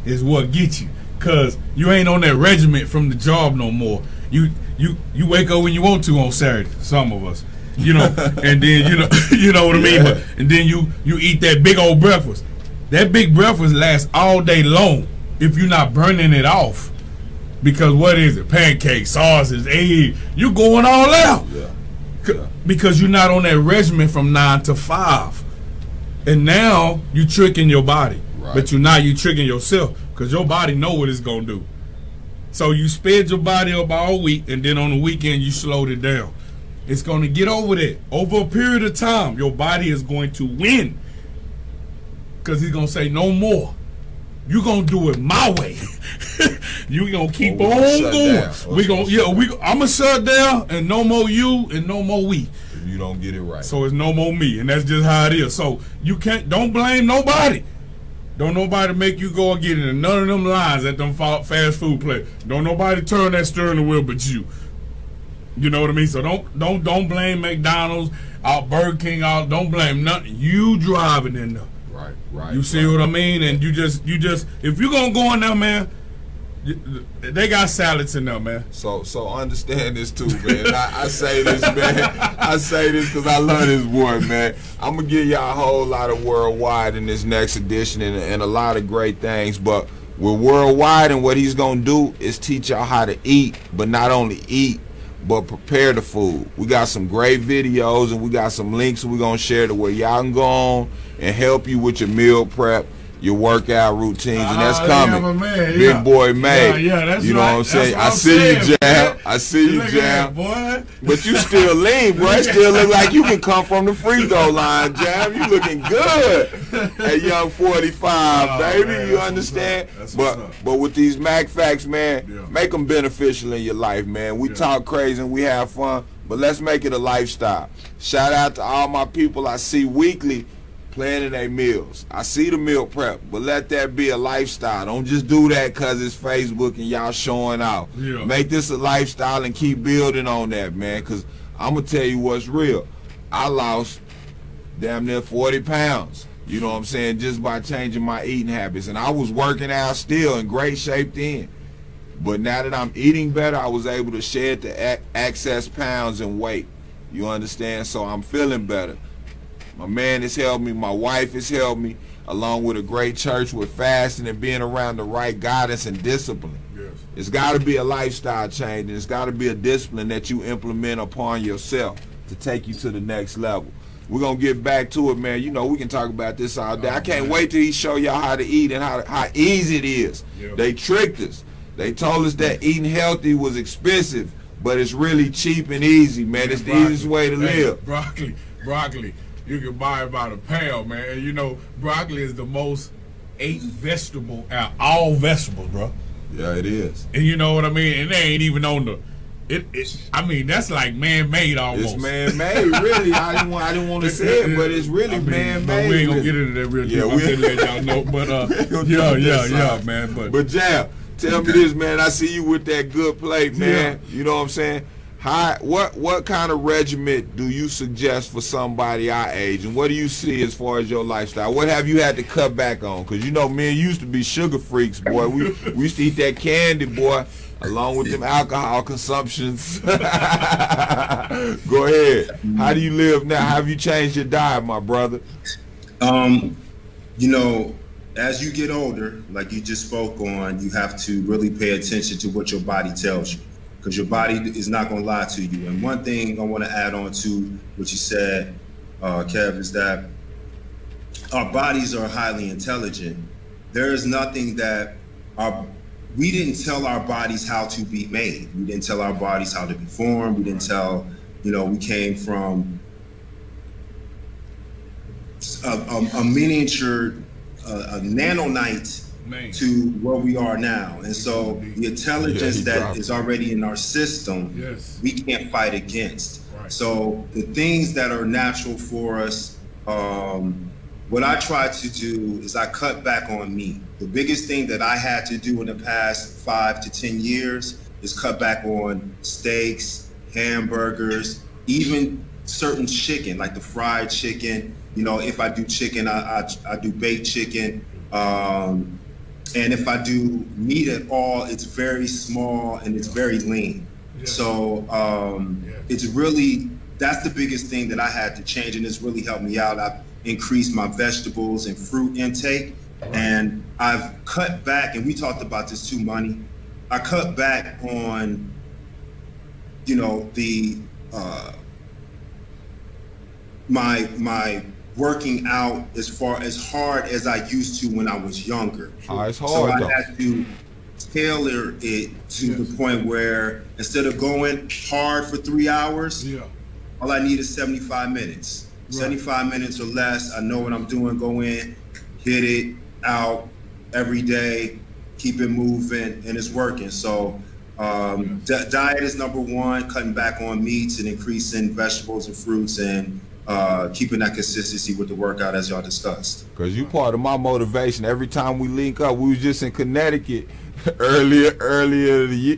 [SPEAKER 3] is what gets you, because you ain't on that regiment from the job no more. You wake up when you want to on Saturday, some of us, you know, and then you know what I mean. But, and then you eat that big old breakfast. That big breakfast lasts all day long if you're not burning it off. Because what is it? Pancakes, sausages, eggs. You going all out. Because you're not on that regimen from 9 to 5. And now you tricking your body. But you're not. You tricking yourself, because your body know what it's gonna do. So you sped your body up all week, and then on the weekend you slowed it down. It's going to get over that. Over a period of time, your body is going to win. Because he's going to say, no more. You're going to do it my way. You going to keep on going. I'm going to shut down, and no more you, and no more we.
[SPEAKER 2] If you don't get it right.
[SPEAKER 3] So it's no more me, and that's just how it is. So you don't blame nobody. Don't nobody make you go and get into none of them lines at them fast food places. Don't nobody turn that steering wheel but you. You know what I mean? So don't blame McDonald's, out Burger King, out. Don't blame nothing. You driving in there.
[SPEAKER 2] Right.
[SPEAKER 3] You see what I mean? And you just if you gonna go in there, man, they got salads in there, man.
[SPEAKER 2] So understand this too, man. I say this, man. I say this because I love this boy, man. I'm gonna give y'all a whole lot of worldwide in this next edition and a lot of great things. But with worldwide, and what he's gonna do is teach y'all how to eat, but not only eat, but prepare the food. We got some great videos and we got some links we're gonna share to where y'all can go on and help you with your meal prep, your workout routines, and that's coming. Big boy May.
[SPEAKER 3] Yeah, that's
[SPEAKER 2] you know
[SPEAKER 3] right.
[SPEAKER 2] what I'm saying?
[SPEAKER 3] What
[SPEAKER 2] I
[SPEAKER 3] I'm
[SPEAKER 2] see
[SPEAKER 3] saying,
[SPEAKER 2] you, Jam.
[SPEAKER 3] man.
[SPEAKER 2] I see you, Jam.
[SPEAKER 3] Boy.
[SPEAKER 2] But you still lean, bro. It still look like you can come from the free throw line, Jam. You looking good at young 45, baby.
[SPEAKER 3] Man,
[SPEAKER 2] you understand? But with these Mac Facts, man, make them beneficial in your life, man. We talk crazy and we have fun, but let's make it a lifestyle. Shout out to all my people I see weekly planning their meals. I see the meal prep, but let that be a lifestyle. Don't just do that because it's Facebook and y'all showing out.
[SPEAKER 3] Yeah.
[SPEAKER 2] Make this a lifestyle and keep building on that, man, because I'm going to tell you what's real. I lost damn near 40 pounds, you know what I'm saying, just by changing my eating habits. And I was working out still in great shape then. But now that I'm eating better, I was able to shed the excess pounds and weight. You understand? So I'm feeling better. My man has helped me. My wife has helped me, along with a great church with fasting and being around the right guidance and discipline.
[SPEAKER 3] Yes.
[SPEAKER 2] It's got to be a lifestyle change, and it's got to be a discipline that you implement upon yourself to take you to the next level. We're going to get back to it, man. You know, we can talk about this all day. I can't wait till he show y'all how to eat and how easy it is.
[SPEAKER 3] Yep.
[SPEAKER 2] They tricked us. They told us that eating healthy was expensive, but it's really cheap and easy, man. It's the easiest way to live.
[SPEAKER 3] Broccoli. You can buy it by the pound, man. And you know, broccoli is the most ate vegetable out of all vegetables, bro.
[SPEAKER 2] Yeah, it is.
[SPEAKER 3] And you know what I mean? And they ain't even on the. I mean, that's like man-made almost.
[SPEAKER 2] It's man-made, really. I didn't want to say it, but it's really man-made.
[SPEAKER 3] We ain't gonna get into that real deep. I'm gonna let y'all know, but yeah, man. But
[SPEAKER 2] Jam, tell me this, man. I see you with that good plate, man. You know what I'm saying? What kind of regimen do you suggest for somebody our age, and what do you see as far as your lifestyle? What have you had to cut back on? Because you know, men used to be sugar freaks, boy. We used to eat that candy, boy, along with them alcohol consumptions. Go ahead. How do you live now? How have you changed your diet, my brother?
[SPEAKER 7] You know, as you get older, like you just spoke on, you have to really pay attention to what your body tells you, because your body is not going to lie to you. And one thing I want to add on to what you said, Kev, is that our bodies are highly intelligent. There is nothing that we didn't tell our bodies how to be made. We didn't tell our bodies how to be formed. We didn't tell, we came from a miniature, a nanonite to where we are now. And so the intelligence that is already in our system, we can't fight against. Right. So the things that are natural for us, what I try to do is I cut back on meat. The biggest thing that I had to do in the past 5 to 10 years is cut back on steaks, hamburgers, even certain chicken, like the fried chicken. If I do chicken, I do baked chicken. And if I do meat at all, it's very small and it's very lean. So it's really, that's the biggest thing that I had to change, and it's really helped me out. I've increased my vegetables and fruit intake, and I've cut back, and we talked about this too, Money. I cut back on, my working out as hard as I used to when I was younger.
[SPEAKER 2] It's hard,
[SPEAKER 7] so I
[SPEAKER 2] though.
[SPEAKER 7] had to tailor it to the point where instead of going hard for 3 hours, all I need is 75 minutes. 75 minutes or less. I know what I'm doing. Go in, hit it out every day, keep it moving, and it's working. So diet is number one, cutting back on meats and increasing vegetables and fruits, and keeping that consistency with the workout as y'all discussed.
[SPEAKER 2] Because you part of my motivation. Every time we link up, we was just in Connecticut earlier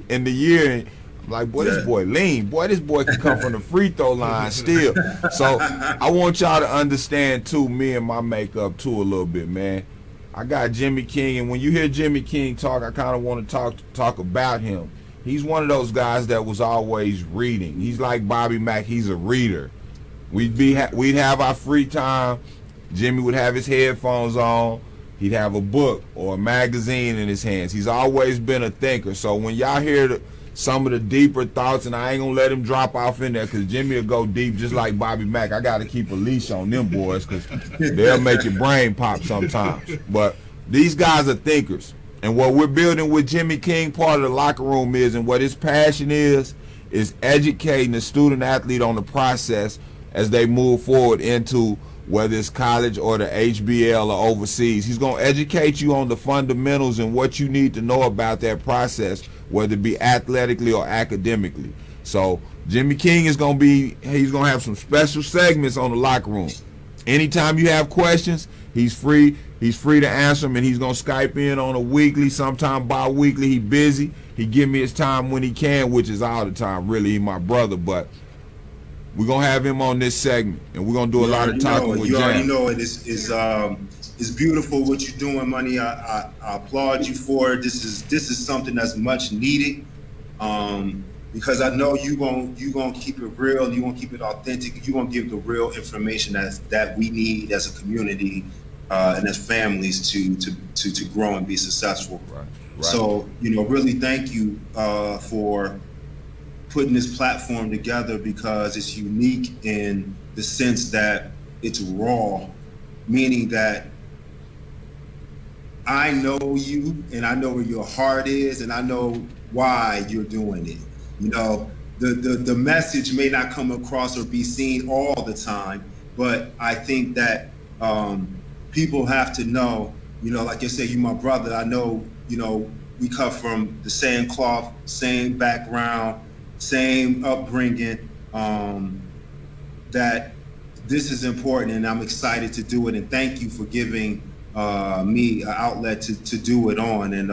[SPEAKER 2] in the year, and I'm like, boy, this boy lean. Boy, this boy can come from the free throw line still. So I want y'all to understand too, me and my makeup too a little bit, man. I got Jimmy King, and when you hear Jimmy King talk, I kind of want to talk about him. He's one of those guys that was always reading. He's like Bobby Mack. He's a reader. We'd have our free time. Jimmy would have his headphones on. He'd have a book or a magazine in his hands. He's always been a thinker. So when y'all hear some of the deeper thoughts, and I ain't gonna let him drop off in there because Jimmy will go deep just like Bobby Mack. I got to keep a leash on them boys because they'll make your brain pop sometimes. But these guys are thinkers. And what we're building with Jimmy King, part of the locker room is, and what his passion is educating the student athlete on the process as they move forward into whether it's college or the HBL or overseas. He's going to educate you on the fundamentals and what you need to know about that process, whether it be athletically or academically. So Jimmy King he's going to have some special segments on the locker room. Anytime you have questions, he's free to answer them, and he's going to Skype in on a weekly, sometime bi-weekly. He busy. He give me his time when he can, which is all the time, really. He's my brother, but we're going to have him on this segment, and we're going to do a lot of talking with Jam.
[SPEAKER 7] You already know it. It's beautiful what you're doing, Money. I applaud you for it. This is something that's much needed, because I know you gonna keep it real. You gonna keep it authentic. You gonna give the real information that we need as a community and as families to grow and be successful. Right. So really thank you for putting this platform together, because it's unique in the sense that it's raw, meaning that I know you and I know where your heart is and I know why you're doing it. The message may not come across or be seen all the time, but I think that people have to know, like I said, you my brother. I know, we come from the same cloth, same background, same upbringing, that this is important, and I'm excited to do it. And thank you for giving me an outlet to do it on. And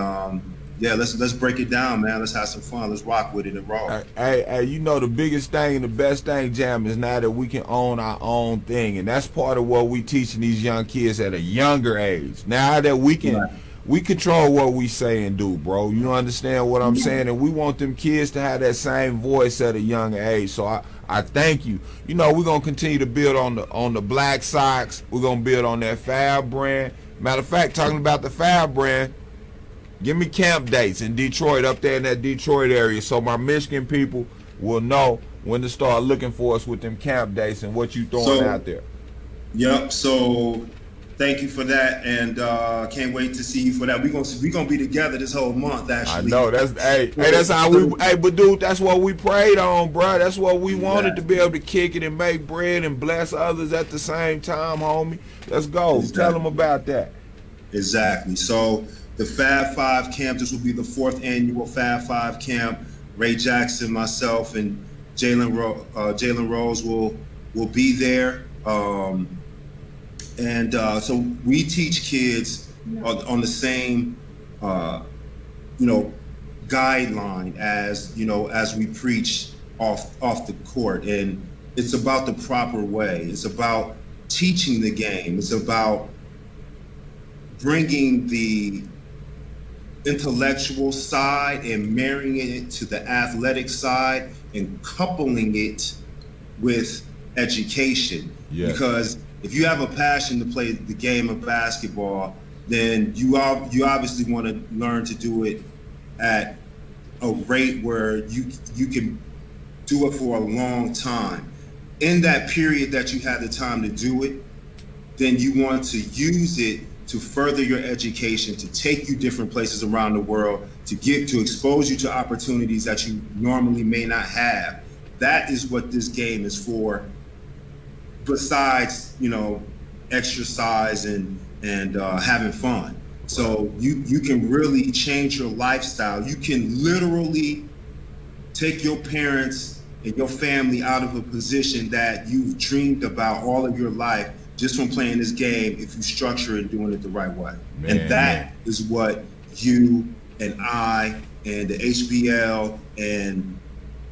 [SPEAKER 7] let's break it down, man. Let's have some fun. Let's rock with it and roll.
[SPEAKER 2] Hey, the biggest thing and the best thing, Jam, is now that we can own our own thing, and that's part of what we teaching these young kids at a younger age. Now that we can. Right. We control what we say and do, bro. You understand what I'm saying? And we want them kids to have that same voice at a young age. So I thank you. We're going to continue to build on the Black Sox. We're going to build on that Fab brand. Matter of fact, talking about the Fab brand, give me camp dates in Detroit, up there in that Detroit area, so my Michigan people will know when to start looking for us with them camp dates and what you throwing out there.
[SPEAKER 7] Yep. So thank you for that, and can't wait to see you for that. We gonna be together this whole month. Actually,
[SPEAKER 2] I know that's how we. Hey, but dude, that's what we prayed on, bro. That's what we wanted to be able to kick it and make bread and bless others at the same time, homie. Let's go. Exactly. Tell them about that.
[SPEAKER 7] Exactly. So the Fab Five camp. This will be the 4th annual Fab Five camp. Ray Jackson, myself, and Jalen Rose will be there. And so we teach kids on the same, guideline as we preach off the court. And it's about the proper way. It's about teaching the game. It's about bringing the intellectual side and marrying it to the athletic side and coupling it with education. Yes. Because if you have a passion to play the game of basketball, then you obviously want to learn to do it at a rate where you can do it for a long time. In that period that you have the time to do it, then you want to use it to further your education, to take you different places around the world, to expose you to opportunities that you normally may not have. That is what this game is for. Besides, exercise and having fun. So you can really change your lifestyle. You can literally take your parents and your family out of a position that you've dreamed about all of your life just from playing this game if you structure it doing it the right way. And that is what you and I and the HBL and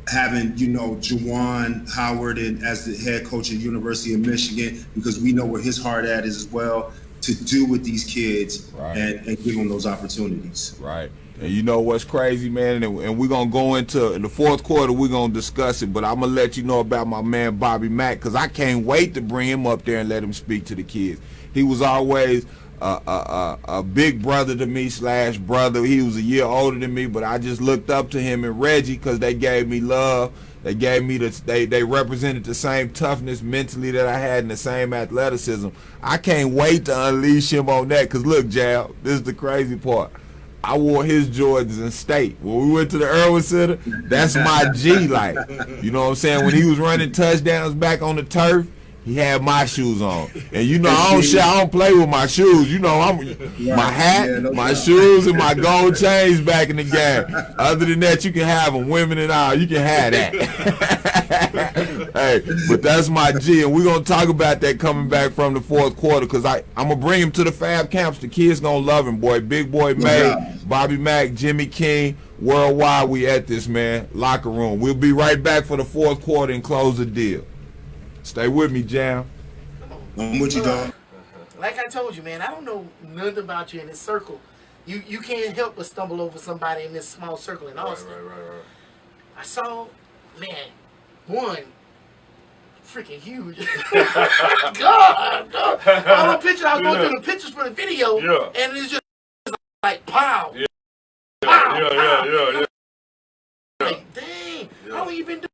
[SPEAKER 7] having, Juwan Howard as the head coach at University of Michigan, because we know where his heart at is as well, to do with these kids and give them those opportunities.
[SPEAKER 2] Right. And you know what's crazy, man? And we're going to go into in the fourth quarter, we're going to discuss it, but I'm going to let you know about my man Bobby Mack, because I can't wait to bring him up there and let him speak to the kids. He was always a big brother to me / brother. He was a year older than me, but I just looked up to him and Reggie because they gave me love. They gave me they represented the same toughness mentally that I had and the same athleticism. I can't wait to unleash him on that, because look, Jal, this is the crazy part. I wore his Jordans in state. When we went to the Irwin Center, that's my G, like, you know what I'm saying? When he was running touchdowns back on the turf, he had my shoes on. And I don't play with my shoes. My hat, my shoes, and my gold chains back in the game. Other than that, you can have them, women and all. You can have that. Hey, but that's my G, and we're going to talk about that coming back from the fourth quarter, because I'm going to bring him to the Fab Camps. The kids going to love him, boy. Big Boy May, Bobby Mack, Jimmy King. Worldwide, we at this, man. Locker room. We'll be right back for the fourth quarter and close the deal. Stay with me, Jam.
[SPEAKER 7] I'm with you, dog.
[SPEAKER 10] Like I told you, man, I don't know nothing about you in this circle. You can't help but stumble over somebody in this small circle in Austin. Right. I saw, man, one freaking huge. God, all the pictures, I was going through the pictures for the video, and it's just like pow.
[SPEAKER 3] Yeah.
[SPEAKER 10] Pow,
[SPEAKER 3] Yeah.
[SPEAKER 10] Like, dang, how long you been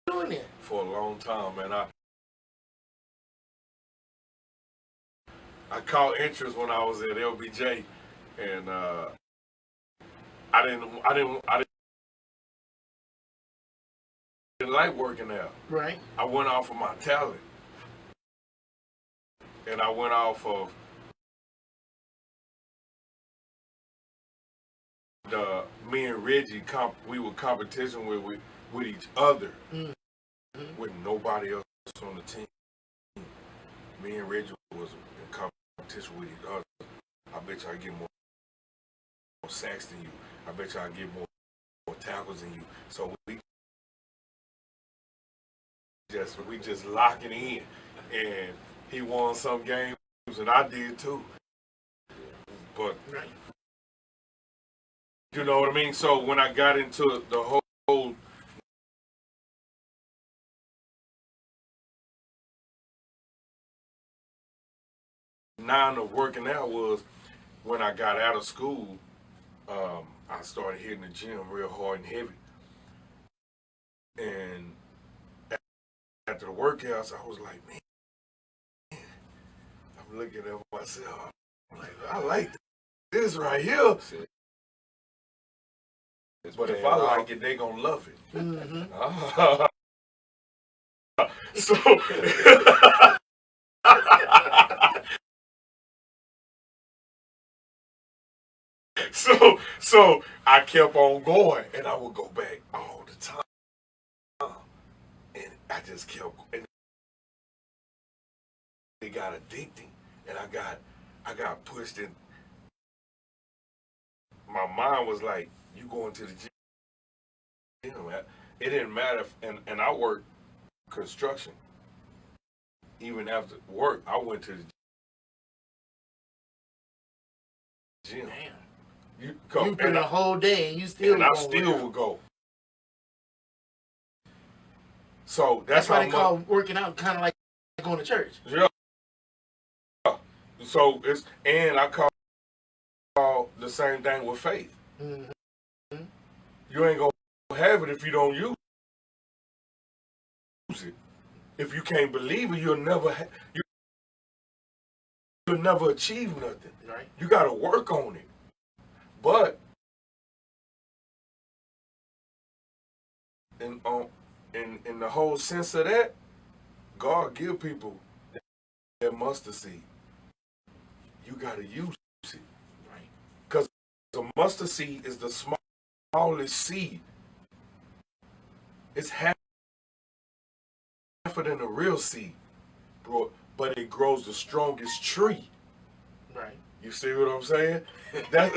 [SPEAKER 10] doing it?
[SPEAKER 3] For a long time, man. I caught interest when I was at LBJ, and I didn't like working out.
[SPEAKER 10] Right.
[SPEAKER 3] I went off of my talent, and I went off of me and Reggie. We were competition with each other. With nobody else on the team. Me and Reggie was in competition with each other. I bet you I get more sacks than you. I bet you I get more tackles than you. So we just lock it in. And he won some games, and I did too. But you know what I mean? So when I got into the whole nine of working out was when I got out of school. I started hitting the gym real hard and heavy, and after the workouts, I was like, man, I'm looking at myself. I'm like, I like this right here. But if I like it, they gonna love it. So I kept on going, and I would go back all the time, and I just kept, and it got addicting, and I got pushed in. My mind was like, you going to the gym? It didn't matter, and I worked construction. Even after work, I went to the gym.
[SPEAKER 10] Damn.
[SPEAKER 3] You
[SPEAKER 10] been a whole day and you still
[SPEAKER 3] and I still would go. So that's
[SPEAKER 10] why they call working out kind of like going to church.
[SPEAKER 3] Yeah. So and I call the same thing with faith. You ain't gonna have it if you don't use it. If you can't believe it, you'll never
[SPEAKER 5] you'll never achieve nothing.
[SPEAKER 10] Right.
[SPEAKER 5] You got to work on it. But in the whole sense of that, God give people that mustard seed. You got to use it.
[SPEAKER 10] Right.
[SPEAKER 5] Because the mustard seed is the smallest seed. It's half than a real seed, bro, but it grows the strongest tree.
[SPEAKER 10] Right.
[SPEAKER 5] You see what I'm saying? That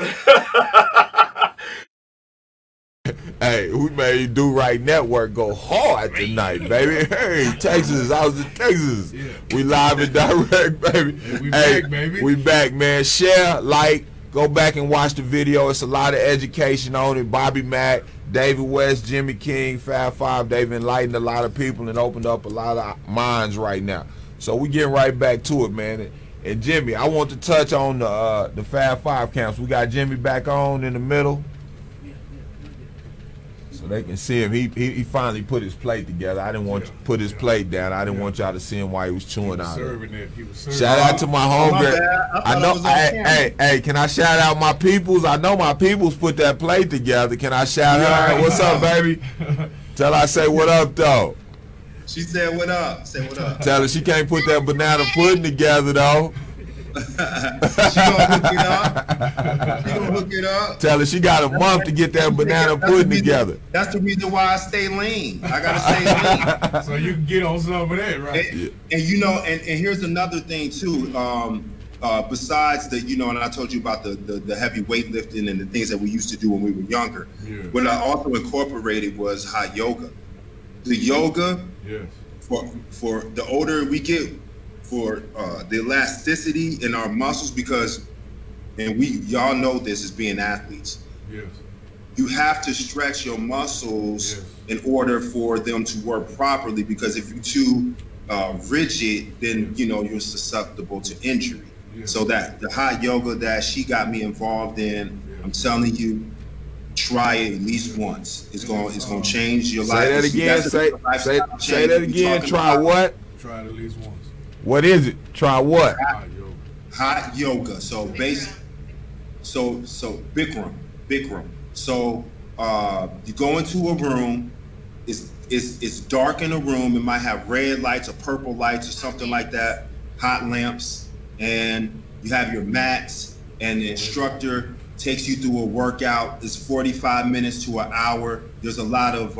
[SPEAKER 2] Hey, we made Do Right Network go hard tonight, baby. Hey, Texas, I was in Texas.
[SPEAKER 3] Yeah.
[SPEAKER 2] We live and direct, baby.
[SPEAKER 3] Hey, we back, baby.
[SPEAKER 2] We back, man. Share, like, go back and watch the video. It's a lot of education on it. Bobby Mack, David West, Jimmy King, Fab Five. They've enlightened a lot of people and opened up a lot of minds right now. So we getting right back to it, man. And Jimmy, I want to touch on the Fab Five camps. We got Jimmy back on in the middle, so they can see him. He finally put his plate together. I didn't want to put his plate down. I didn't want y'all to see him while he was chewing out it. Shout out to my homegirl. I know. Hey, can I shout out my peoples? I know my peoples put that plate together. Can I shout out? What's up, baby? Tell her I say what up, though.
[SPEAKER 7] She said what up. Say what up.
[SPEAKER 2] Tell her she can't put that banana pudding together, though.
[SPEAKER 7] She gonna hook it up. She gonna hook it up.
[SPEAKER 2] Tell her she got a month to get that banana pudding together.
[SPEAKER 7] That's the reason why I stay lean. I gotta stay lean.
[SPEAKER 3] So you can get on some of that, right?
[SPEAKER 7] And you know, and here's another thing too. Besides the, you know, and I told you about the heavy weightlifting and the things that we used to do when we were younger.
[SPEAKER 3] Yeah.
[SPEAKER 7] What I also incorporated was hot yoga. The yoga,
[SPEAKER 3] yes,
[SPEAKER 7] for the older we get, for the elasticity in our muscles, because, and y'all know this as being athletes.
[SPEAKER 3] yes,
[SPEAKER 7] You have to stretch your muscles,
[SPEAKER 3] yes,
[SPEAKER 7] in order for them to work properly, because if you're too rigid, then you know you're susceptible to injury.
[SPEAKER 3] yes.
[SPEAKER 7] So that the hot yoga that she got me involved in,
[SPEAKER 3] Yeah.
[SPEAKER 7] I'm telling you, try it at least once. It's gonna change your life.
[SPEAKER 2] Say that again. Say that again. Try what?
[SPEAKER 3] Try it at least once.
[SPEAKER 2] What is it? Try what?
[SPEAKER 7] Hot yoga. So Bikram. So you go into a room. It's dark in a room. It might have red lights or purple lights or something like that. Hot lamps, and you have your mats, and the instructor takes you through a workout. It's 45 minutes to an hour. There's a lot of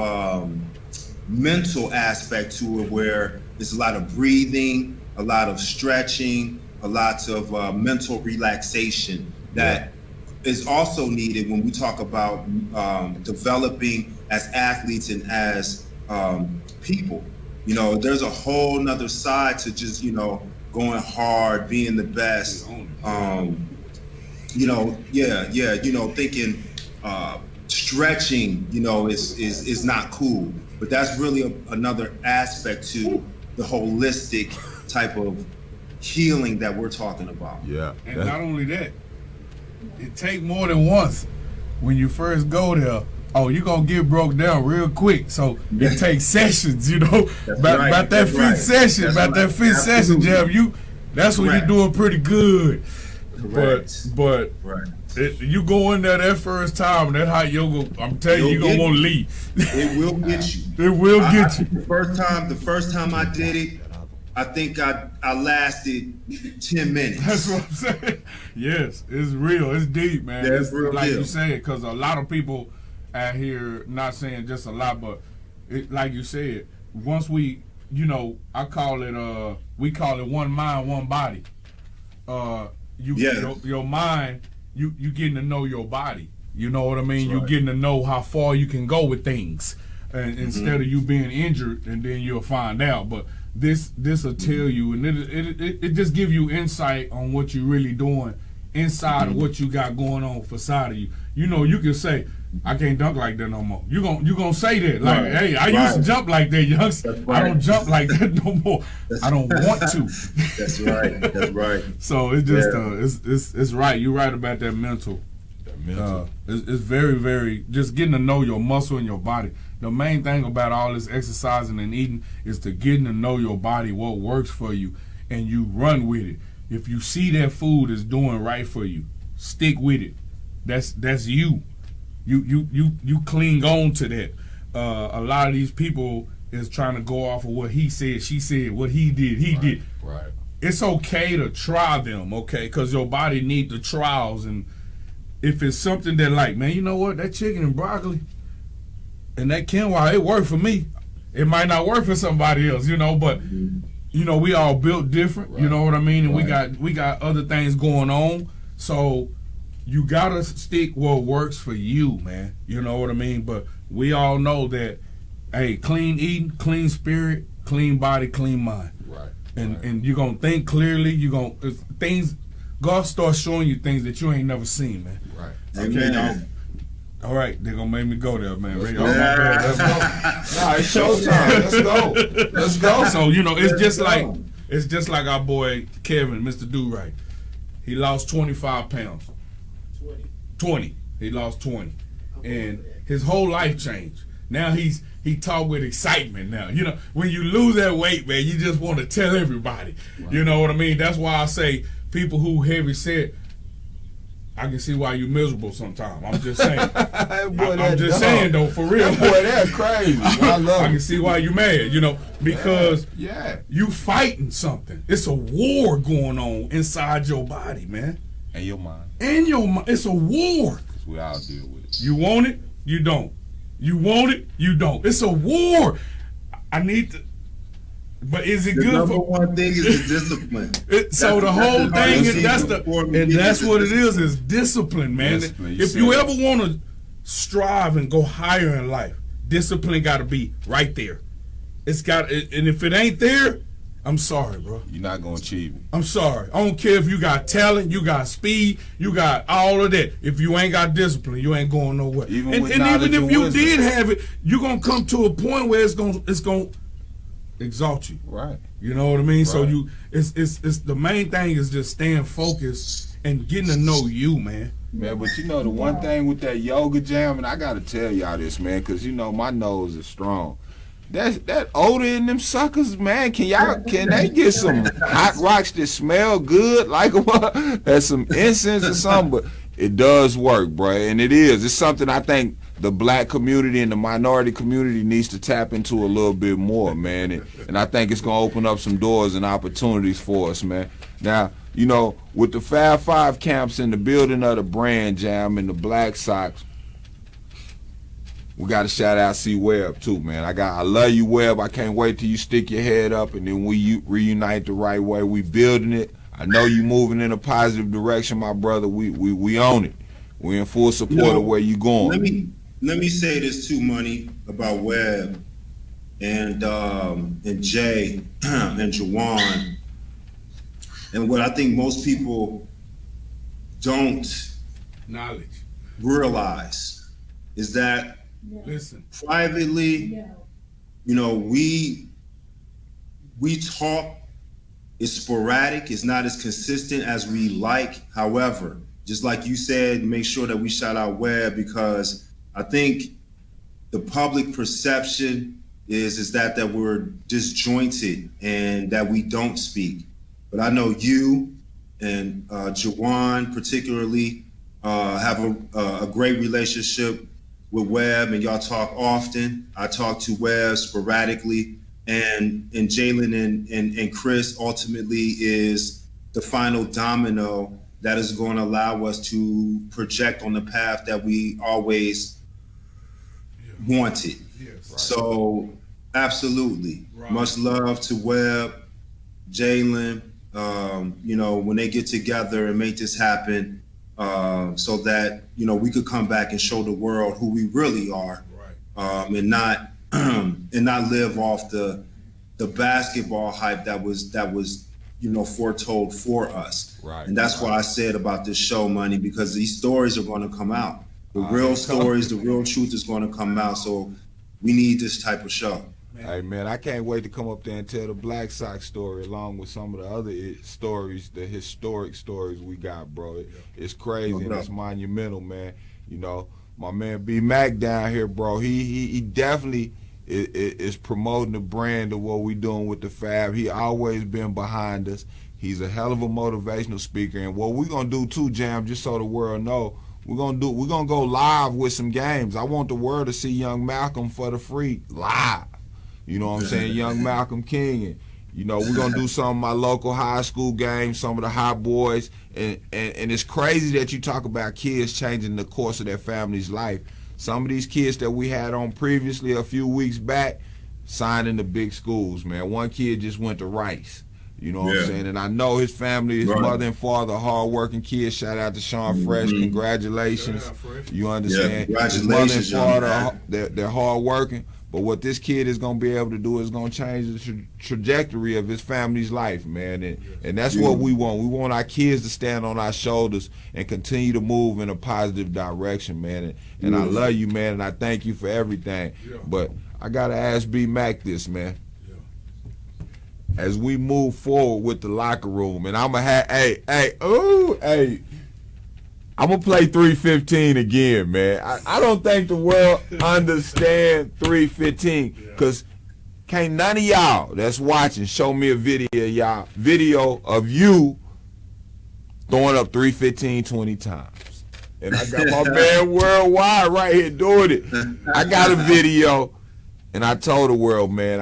[SPEAKER 7] mental aspect to it, where there's a lot of breathing, a lot of stretching, a lot of mental relaxation that is also needed when we talk about developing as athletes and as people. You know, there's a whole nother side to just, you know, going hard, being the best. You know, you know, thinking stretching, you know, is not cool. But that's really another aspect to the holistic type of healing that we're talking about.
[SPEAKER 2] Yeah.
[SPEAKER 3] And not only that, it take more than once. When you first go there, you're going to get broke down real quick. So it takes sessions, you know. About that fifth session, Jam, that's when you're doing pretty good. But you go in there that first time, that hot yoga, I'm telling you, you're going to want to leave.
[SPEAKER 7] It will get you.
[SPEAKER 3] It will get you.
[SPEAKER 7] The first time I did it, I think I lasted 10 minutes.
[SPEAKER 3] That's what I'm saying. Yes, it's real. It's deep, man.
[SPEAKER 7] Yeah,
[SPEAKER 3] it's
[SPEAKER 7] real
[SPEAKER 3] like
[SPEAKER 7] deal.
[SPEAKER 3] you said, because a lot of people out here, not saying just a lot, but like you said, once we, you know, we call it one mind, one body. Your mind, you getting to know your body. You know what I mean? You're getting to know how far you can go with things, and instead of you being injured, and then you'll find out. But this will tell you, and it just give you insight on what you're really doing inside of what you got going on for side of you. You know, you can say, I can't dunk like that no more. You gonna say that, like, hey, I used to jump like that, youngster. I don't jump like that no more. I don't want to.
[SPEAKER 7] That's right. That's right.
[SPEAKER 3] So it's just it's right. You're right about that mental. It's very, very, just getting to know your muscle and your body. The main thing about all this exercising and eating is to getting to know your body, what works for you, and you run with it. If you see that food is doing right for you, stick with it. That's you. You cling on to that. A lot of these people is trying to go off of what he said, she said, what he did, he did.
[SPEAKER 2] Right.
[SPEAKER 3] It's okay to try them, okay? Because your body needs the trials. And if it's something that like, man, you know what? That chicken and broccoli and that quinoa, it worked for me. It might not work for somebody else, you know, but you know, we all built different, you know what I mean? And we got other things going on. So you gotta stick what works for you, man. You know what I mean? But we all know that, hey, clean eating, clean spirit, clean body, clean mind.
[SPEAKER 2] Right.
[SPEAKER 3] And you're gonna think clearly. You're gonna things. God starts showing you things that you ain't never seen, man.
[SPEAKER 2] Right.
[SPEAKER 3] Okay, y'all. All right, they're gonna make me go there, man.
[SPEAKER 2] Let's
[SPEAKER 3] Ray,
[SPEAKER 2] go.
[SPEAKER 3] oh, my bad. Let's go.
[SPEAKER 2] Nah, it's showtime. Let's go. Let's go.
[SPEAKER 3] So you know, it's just like our boy Kevin, Mr. Do Right. He lost 25 pounds. 20. He lost 20, and his whole life changed. Now he talk with excitement now. You know, when you lose that weight, man, you just want to tell everybody. Right. You know what I mean? That's why I say people who heavy set, I can see why you miserable sometimes. I'm just saying. I'm just saying though, for real.
[SPEAKER 2] That boy, that's crazy. I love
[SPEAKER 3] I can see why you mad, you know, because
[SPEAKER 2] yeah.
[SPEAKER 3] you fighting something. It's a war going on inside your body, man.
[SPEAKER 2] And your mind.
[SPEAKER 3] And your mind. It's a war.
[SPEAKER 2] We all deal with it.
[SPEAKER 3] You want it, you don't. You want it, you don't. It's a war. I need to. But is it
[SPEAKER 7] The
[SPEAKER 3] good
[SPEAKER 7] number
[SPEAKER 3] for
[SPEAKER 7] one thing is the discipline.
[SPEAKER 3] So the whole thing is that's what it is discipline, man.
[SPEAKER 2] Discipline,
[SPEAKER 3] if you ever want to strive and go higher in life, discipline got to be right there. It's got, and if it ain't there, I'm sorry, bro.
[SPEAKER 2] You're not gonna achieve it.
[SPEAKER 3] I'm sorry. I don't care if you got talent, you got speed, you got all of that. If you ain't got discipline, you ain't going nowhere.
[SPEAKER 2] Even
[SPEAKER 3] and
[SPEAKER 2] with
[SPEAKER 3] even if you
[SPEAKER 2] wisdom.
[SPEAKER 3] did have it, you're gonna come to a point where it's gonna exalt you.
[SPEAKER 2] Right.
[SPEAKER 3] You know what I mean?
[SPEAKER 2] Right.
[SPEAKER 3] So it's the main thing is just staying focused and getting to know you, man.
[SPEAKER 2] Man, but you know the one thing with that yoga jam, and I gotta tell y'all this, man, because you know my nose is strong. That odor in them suckers, man. Can they get some hot rocks that smell good, like what? That's some incense or something? But it does work, bro, and it is. It's something I think the black community and the minority community needs to tap into a little bit more, man. And I think it's gonna open up some doors and opportunities for us, man. Now, you know, with the Fab Five camps and the building of the brand jam and the Black Sox, we got to shout out C Webb too, man. I love you, Webb. I can't wait till you stick your head up and then we reunite the right way. We building it. I know you moving in a positive direction, my brother. We own it. We in full support of where you going.
[SPEAKER 7] Let me say this too, Money, about Webb and Jay and Jawan. And what I think most people don't realize is that privately, you know, we talk, it's sporadic, it's not as consistent as we like. However, just like you said, make sure that we shout out Webb, because I think the public perception is that we're disjointed and that we don't speak. But I know you and Jawan particularly have a great relationship with Webb, and y'all talk often. I talk to Webb sporadically, and Jalen and Chris ultimately is the final domino that is going to allow us to project on the path that we always wanted. Yes, right. So absolutely, much love to Webb, Jalen. You know, when they get together and make this happen, so that, you know, we could come back and show the world who we really are, and not live off the basketball hype that was you know, foretold for us. Right. And that's why I said about this show, Money, because these stories are going to come out. The real stories, the real truth is going to come out. So we need this type of show.
[SPEAKER 2] Hey, man, I can't wait to come up there and tell the Black Sox story along with some of the other stories, the historic stories we got, bro. It's crazy and it's monumental, man. You know, my man B Mac down here, bro, he definitely is promoting the brand of what we doing with the Fab. He always been behind us. He's a hell of a motivational speaker. And what we're gonna do too, Jam, just so the world know, we're gonna go live with some games. I want the world to see Young Malcolm for the free live. You know what I'm saying? Young Malcolm King. And, you know, we're gonna do some of my local high school games, some of the hot boys, and it's crazy that you talk about kids changing the course of their family's life. Some of these kids that we had on previously a few weeks back signed into big schools, man. One kid just went to Rice. You know what I'm saying? And I know his family, his mother and father, hard-working kids. Shout out to Sean Fresh. Congratulations. You understand? His mother and father, they're hard-working. But what this kid is going to be able to do is going to change the trajectory of his family's life, man. And that's what we want. We want our kids to stand on our shoulders and continue to move in a positive direction, man. And I love you, man, and I thank you for everything. But I got to ask B Mac this, man. As we move forward with the locker room, and I'm going to have, I'm going to play 315 again, man. I don't think the world understand 315, because can't none of y'all that's watching show me a video of you throwing up 315 20 times. And I got my man Worldwide right here doing it. I got a video, and I told the world, man,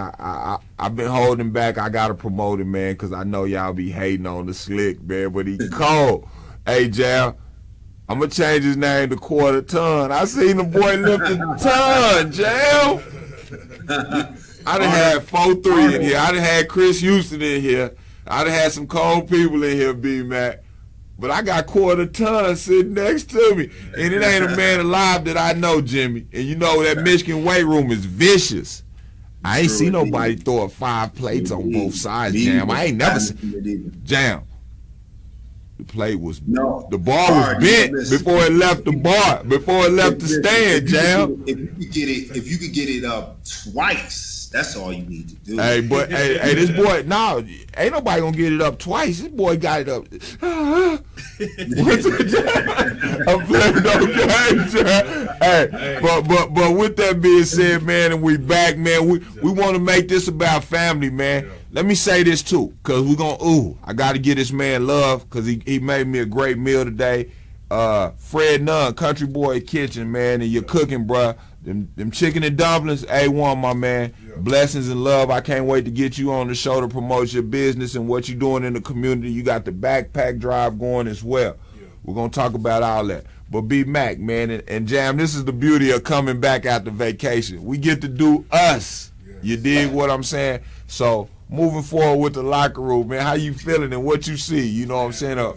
[SPEAKER 2] I've been holding back. I got to promote him, man, because I know y'all be hating on the slick, man, but he cold. Hey, Jal, I'm going to change his name to Quarter Ton. I seen the boy lift a ton, Jal. I done had 4-3 in here. I done had Chris Houston in here. I done had some cold people in here, B-Mac. But I got Quarter Ton sitting next to me. And it ain't a man alive that I know, Jimmy. And you know that Michigan weight room is vicious. I ain't seen nobody throw up 5 plates on both sides, Jam. I ain't never seen Jam. The plate was the bar was bent before it left the bar, before it left the stand, Jam.
[SPEAKER 7] If you could get it up twice, that's all you need to do.
[SPEAKER 2] Hey, but hey, this boy, ain't nobody gonna get it up twice. This boy got it up. I'm playing no games, Jam. Hey, but with that being said, man, and we back, man. We want to make this about family, man. Let me say this too, cause we're gonna I gotta give this man love, cause he made me a great meal today. Fred Nunn, Country Boy Kitchen, man, and you're cooking, bruh. Them chicken and dumplings, A1, my man. Blessings and love. I can't wait to get you on the show to promote your business and what you're doing in the community. You got the backpack drive going as well. We're gonna talk about all that. But B Mac, man, and Jam, this is the beauty of coming back after vacation. We get to do us. You dig what I'm saying? So moving forward with the locker room, man, how you feeling and what you see? You know what I'm saying?
[SPEAKER 3] I'm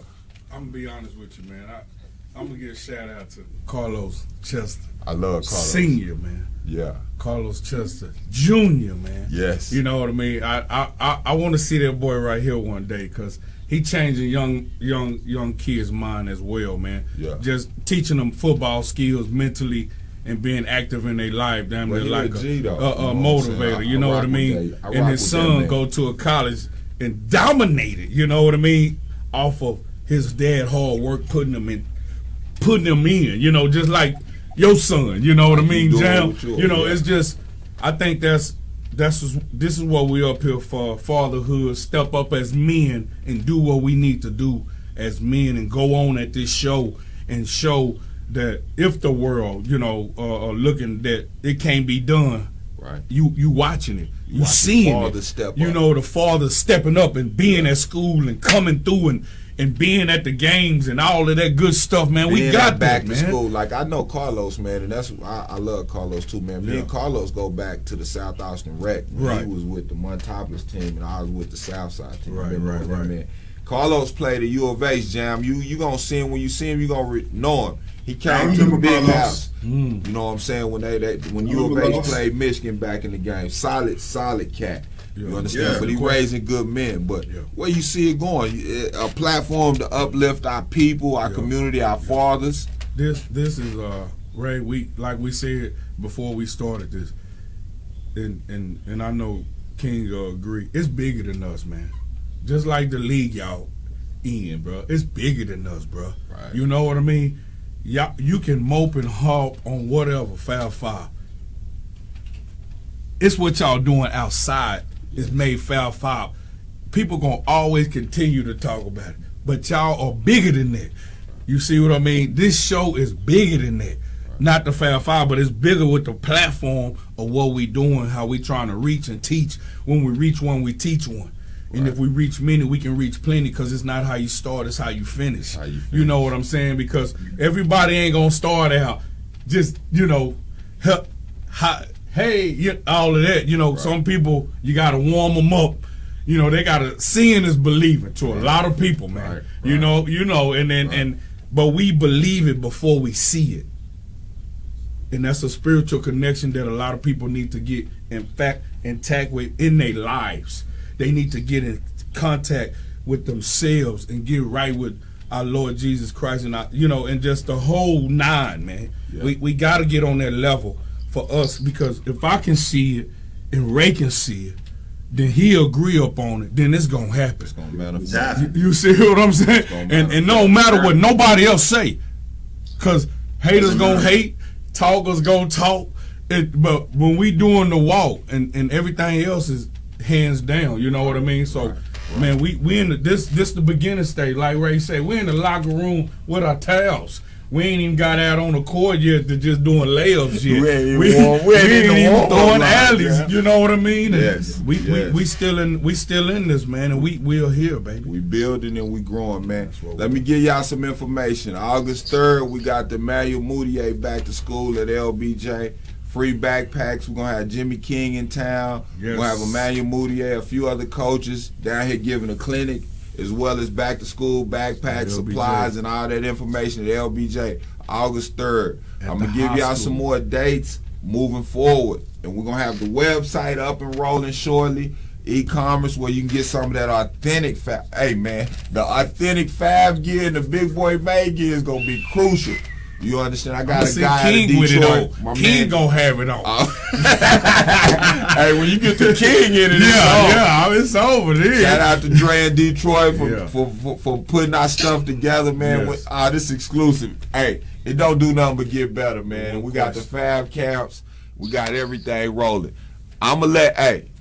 [SPEAKER 3] gonna be honest with you, man. I'm gonna give a shout out to Carlos Chester.
[SPEAKER 2] I love Carlos
[SPEAKER 3] Senior, man.
[SPEAKER 2] Yeah.
[SPEAKER 3] Carlos Chester Jr., man.
[SPEAKER 2] Yes.
[SPEAKER 3] You know what I mean? I want to see that boy right here one day, because he changing young kids' mind as well, man.
[SPEAKER 2] Yeah.
[SPEAKER 3] Just teaching them football skills mentally and being active in their life, damn near like a motivator. You know what I mean? And his son go to a college and dominate it. You know what I mean? Off of his dad hard work, putting him in. You know, just like your son. You know what I mean, Jam? You know, it's just. I think this is what we up here for. Fatherhood. Step up as men and do what we need to do as men, and go on at this show and show that if the world, you know, looking that it can't be done, right? You watching it, you seeing it. You know, the father stepping up and being at school and coming through and being at the games and all of that good stuff, man. Being we got
[SPEAKER 2] back
[SPEAKER 3] that,
[SPEAKER 2] to
[SPEAKER 3] man.
[SPEAKER 2] School. Like I know Carlos, man, and that's I love Carlos too, man. Me and Carlos go back to the South Austin Rec. Right. He was with the Montopolis team and I was with the Southside team. Right. Man. Carlos played at U of H, Jam. You gonna see him when you see him. You gonna know him. He came to the big house. You know what I'm saying? When U of H played Michigan back in the game, solid cat. You understand? But he raising good men. But where you see it going? A platform to uplift our people, our community, our fathers.
[SPEAKER 3] This is Ray. Like we said before we started this, and I know King agree. It's bigger than us, man. Just like the league y'all in, bro. It's bigger than us, bro. Right. You know what I mean? You can mope and harp on whatever, foul. it's what y'all doing outside is made foul foul. People gonna always continue to talk about it, but y'all are bigger than that. You see what I mean? This show is bigger than that. Not the foul foul, but it's bigger with the platform of what we doing, how we trying to reach and teach. When we reach one, we teach one. And if we reach many, we can reach plenty, because it's not how you start, it's how you finish. You know what I'm saying? Because everybody ain't gonna start out just, you know, hey, all of that. You know, some people, you gotta warm them up. You know, they gotta, seeing is believing to a lot of people, man. You know, and then but we believe it before we see it. And that's a spiritual connection that a lot of people need to get intact with in their lives. They need to get in contact with themselves and get right with our Lord Jesus Christ, and and just the whole nine, man. Yeah. We got to get on that level for us, because if I can see it and Ray can see it, then he'll agree up on it. Then it's gonna happen. It's gonna manifest. You see what I'm saying? And no matter what nobody else say, because haters gonna hate, talkers gonna talk. But when we doing the walk and everything else is hands down, you know what I mean? So, man, we in this the beginning stage, like Ray said. We in the locker room with our towels. We ain't even got out on the court yet to just doing layups yet. We ain't even throwing alleys. Yeah. You know what I mean? Yes. We still in this, man, and we're here, baby. We building and we growing, man. Let me give y'all some information. August 3rd, we got the Emmanuel Moutier back to school at LBJ. Free backpacks. We're gonna have Jimmy King in town. Yes. We're gonna have Emmanuel Moutier, a few other coaches down here giving a clinic, as well as back to school backpacks, supplies, and all that information at LBJ, August 3rd. I'm going to give y'all some more dates moving forward. And we're going to have the website up and rolling shortly, e-commerce, where you can get some of that authentic hey, man, the authentic Fab gear and the Big Boy May gear is going to be crucial. You understand? I got a guy in Detroit. My King gonna have it on. Hey, when you get the King in it, it's over there. Shout out to Dre in Detroit for putting our stuff together, man. Yes. This exclusive. Hey, it don't do nothing but get better, man. We got the Fab camps. We got everything rolling.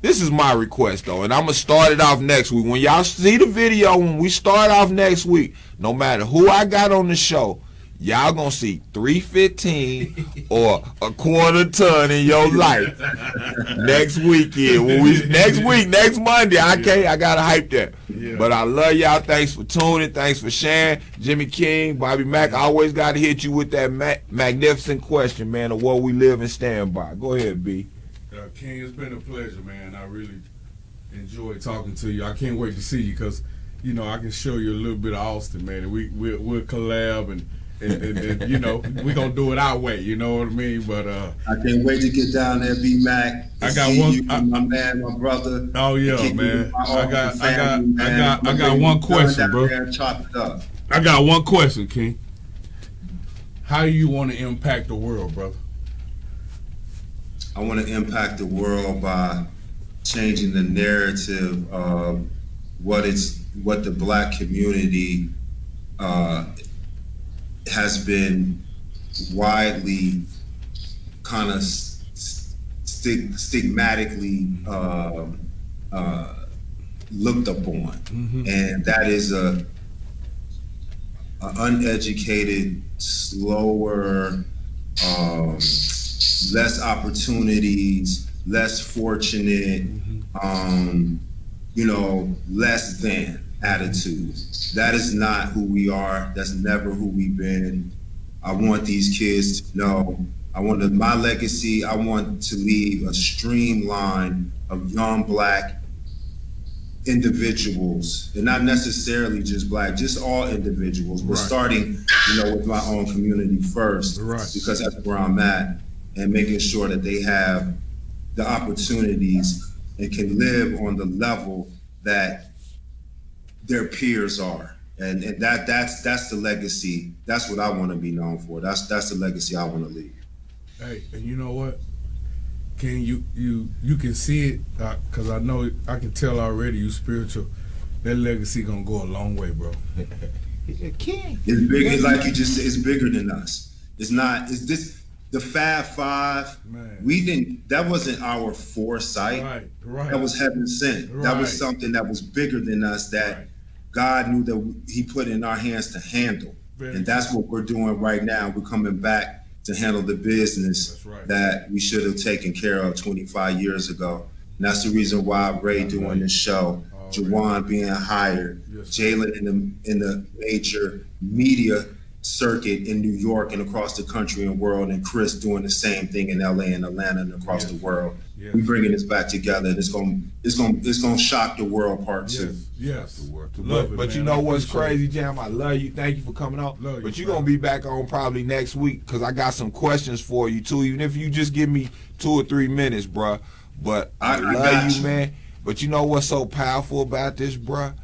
[SPEAKER 3] This is my request, though, and I'm going to start it off next week. When y'all see the video, when we start off next week, no matter who I got on the show, y'all gonna see 315 or a quarter ton in your life next weekend. Next Monday, I gotta hype that. Yeah. But I love y'all. Thanks for tuning. Thanks for sharing. Jimmy King, Bobby Mack, I always gotta hit you with that magnificent question, man, of what we live and stand by. Go ahead, B. King, it's been a pleasure, man. I really enjoyed talking to you. I can't wait to see you, because I can show you a little bit of Austin, man, and we'll collab and we're gonna do it our way, you know what I mean? But
[SPEAKER 7] I can't wait to get down there, B Mac.
[SPEAKER 3] I got one,
[SPEAKER 7] my man, my brother.
[SPEAKER 3] Oh yeah, man. I got one question, bro. I got one question, King. How do you want to impact the world, brother?
[SPEAKER 7] I want to impact the world by changing the narrative of what the black community has been widely kind of stigmatically looked upon, and that is a uneducated, slower, less opportunities, less fortunate, less than attitude. That is not who we are. That's never who we've been. I want these kids to know. My legacy, I want to leave a streamline of young black individuals, and not necessarily just black, just all individuals, but starting, with my own community first, because that's where I'm at, and making sure that they have the opportunities and can live on the level that their peers are, and that's the legacy. That's what I want to be known for. That's the legacy I want to leave.
[SPEAKER 3] Hey, and you know what, King, you can see it, because I know, I can tell already you spiritual. That legacy gonna go a long way, bro.
[SPEAKER 7] King, it's bigger, like you just said. It's bigger than us. It's not. It's this. the Fab Five,
[SPEAKER 3] Man.
[SPEAKER 7] we didn't. That wasn't our foresight.
[SPEAKER 3] Right.
[SPEAKER 7] That was heaven sent. That was something that was bigger than us that God knew that He put in our hands to handle. And that's what we're doing right now. We're coming back to handle the business that we should have taken care of 25 years ago. And that's the reason why Ray doing this show, Jawan being hired, Jalen in the major media circuit in New York and across the country and world, and Chris doing the same thing in LA and Atlanta and across the world. We bringing this back together, and it's gonna shock the world part two.
[SPEAKER 3] Yes.
[SPEAKER 2] But you know what's crazy, Jam? I love you. Thank you for coming on. But you're gonna be back on probably next week because I got some questions for you too. Even if you just give me 2 or 3 minutes, bruh. But I love you, man. But you know what's so powerful about this, bruh?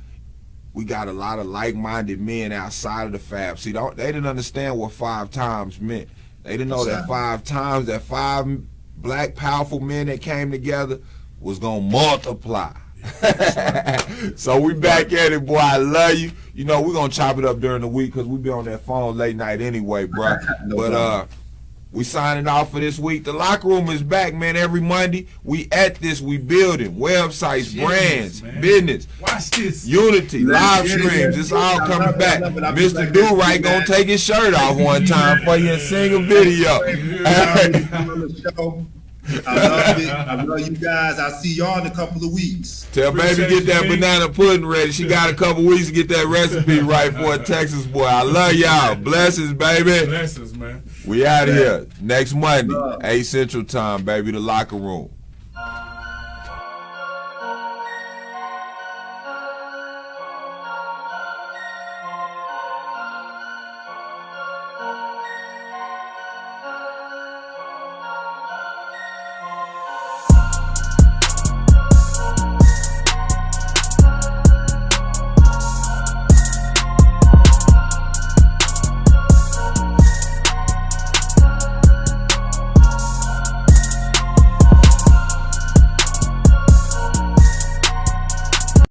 [SPEAKER 2] We got a lot of like-minded men outside of the Fab. See, they didn't understand what 5 times meant. They didn't know that 5 times, that 5 black powerful men that came together was gonna multiply. So we back at it, boy. I love you. You know, we're gonna chop it up during the week because we be on that phone late night anyway, bro. But we signing off for this week. The Locker Room is back, man. Every Monday, we at this. We building websites, brands, business.
[SPEAKER 3] Watch this.
[SPEAKER 2] Unity, live streams. It's all coming back. Mr. Do-Right gonna take his shirt off one time for you and sing a video.
[SPEAKER 7] I love it. I love you guys. I'll see y'all in a couple of weeks.
[SPEAKER 2] Tell baby get that banana pudding ready. She got a couple weeks to get that recipe right for a Texas boy. I love y'all. Blessings, baby.
[SPEAKER 3] Blessings, man.
[SPEAKER 2] We out here next Monday, 8 Central Time, baby. The Locker Room.